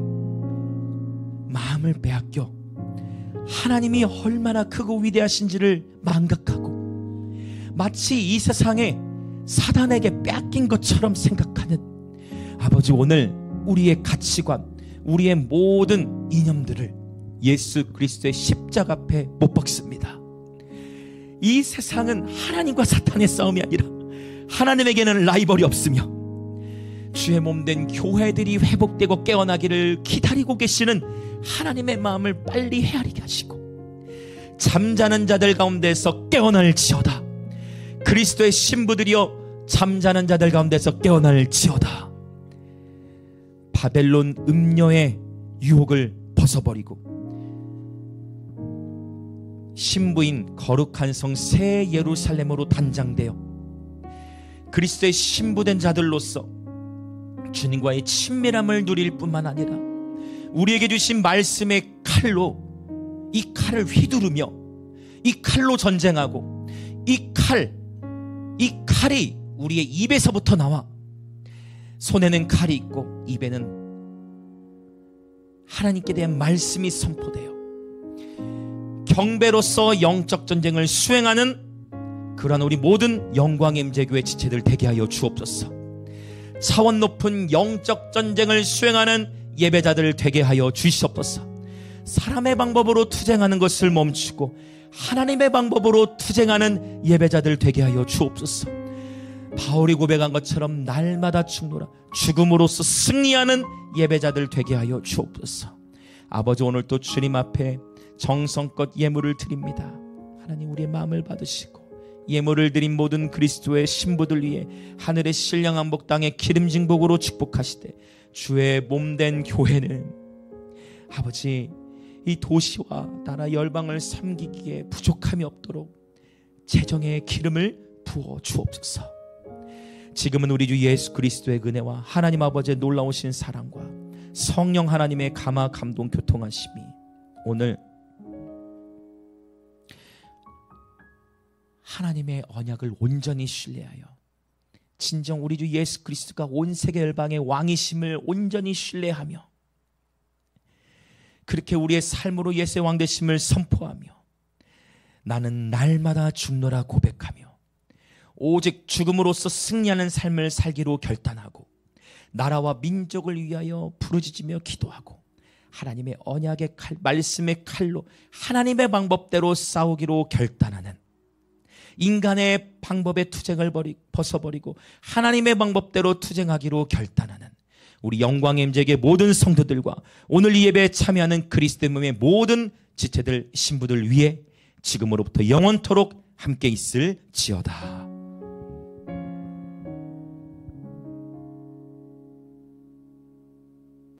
마음을 빼앗겨 하나님이 얼마나 크고 위대하신지를 망각하고 마치 이 세상에 사단에게 빼앗긴 것처럼 생각하는 아버지, 오늘 우리의 가치관, 우리의 모든 이념들을 예수 그리스도의 십자가 앞에 못 박습니다. 이 세상은 하나님과 사탄의 싸움이 아니라 하나님에게는 라이벌이 없으며 주의 몸된 교회들이 회복되고 깨어나기를 기다리고 계시는 하나님의 마음을 빨리 헤아리게 하시고 잠자는 자들 가운데서 깨어날지어다. 그리스도의 신부들이여 잠자는 자들 가운데서 깨어날지어다. 바벨론 음녀의 유혹을 벗어버리고 신부인 거룩한 성 새 예루살렘으로 단장되어 그리스도의 신부된 자들로서 주님과의 친밀함을 누릴 뿐만 아니라 우리에게 주신 말씀의 칼로 이 칼을 휘두르며 이 칼로 전쟁하고 이 칼이 우리의 입에서부터 나와 손에는 칼이 있고 입에는 하나님께 대한 말씀이 선포되어 경배로서 영적 전쟁을 수행하는 그러한 우리 모든 영광의 임재교회 지체들 되게 하여 주옵소서. 차원 높은 영적 전쟁을 수행하는 예배자들 되게 하여 주시옵소서. 사람의 방법으로 투쟁하는 것을 멈추고 하나님의 방법으로 투쟁하는 예배자들 되게 하여 주옵소서. 바울이 고백한 것처럼 날마다 죽노라 죽음으로써 승리하는 예배자들 되게 하여 주옵소서. 아버지, 오늘 또 주님 앞에 정성껏 예물을 드립니다. 하나님, 우리의 마음을 받으시고 예물을 드린 모든 그리스도의 신부들 위해 하늘의 신령한 복 땅의 기름진 복으로 축복하시되 주의 몸된 교회는 아버지 이 도시와 나라 열방을 섬기기에 부족함이 없도록 재정의 기름을 부어 주옵소서. 지금은 우리 주 예수 그리스도의 은혜와 하나님 아버지의 놀라우신 사랑과 성령 하나님의 감화 감동 교통하심이 오늘 하나님의 언약을 온전히 신뢰하여 진정 우리 주 예수 그리스도가 온 세계 열방의 왕이심을 온전히 신뢰하며 그렇게 우리의 삶으로 예수의 왕 되심을 선포하며 나는 날마다 죽노라 고백하며 오직 죽음으로써 승리하는 삶을 살기로 결단하고 나라와 민족을 위하여 부르짖으며 기도하고 하나님의 언약의 칼, 말씀의 칼로 하나님의 방법대로 싸우기로 결단하는 인간의 방법의 투쟁을 벗어버리고 하나님의 방법대로 투쟁하기로 결단하는 우리 영광의 임재의 모든 성도들과 오늘 이 예배에 참여하는 그리스도의 몸의 모든 지체들 신부들 위해 지금으로부터 영원토록 함께 있을지어다.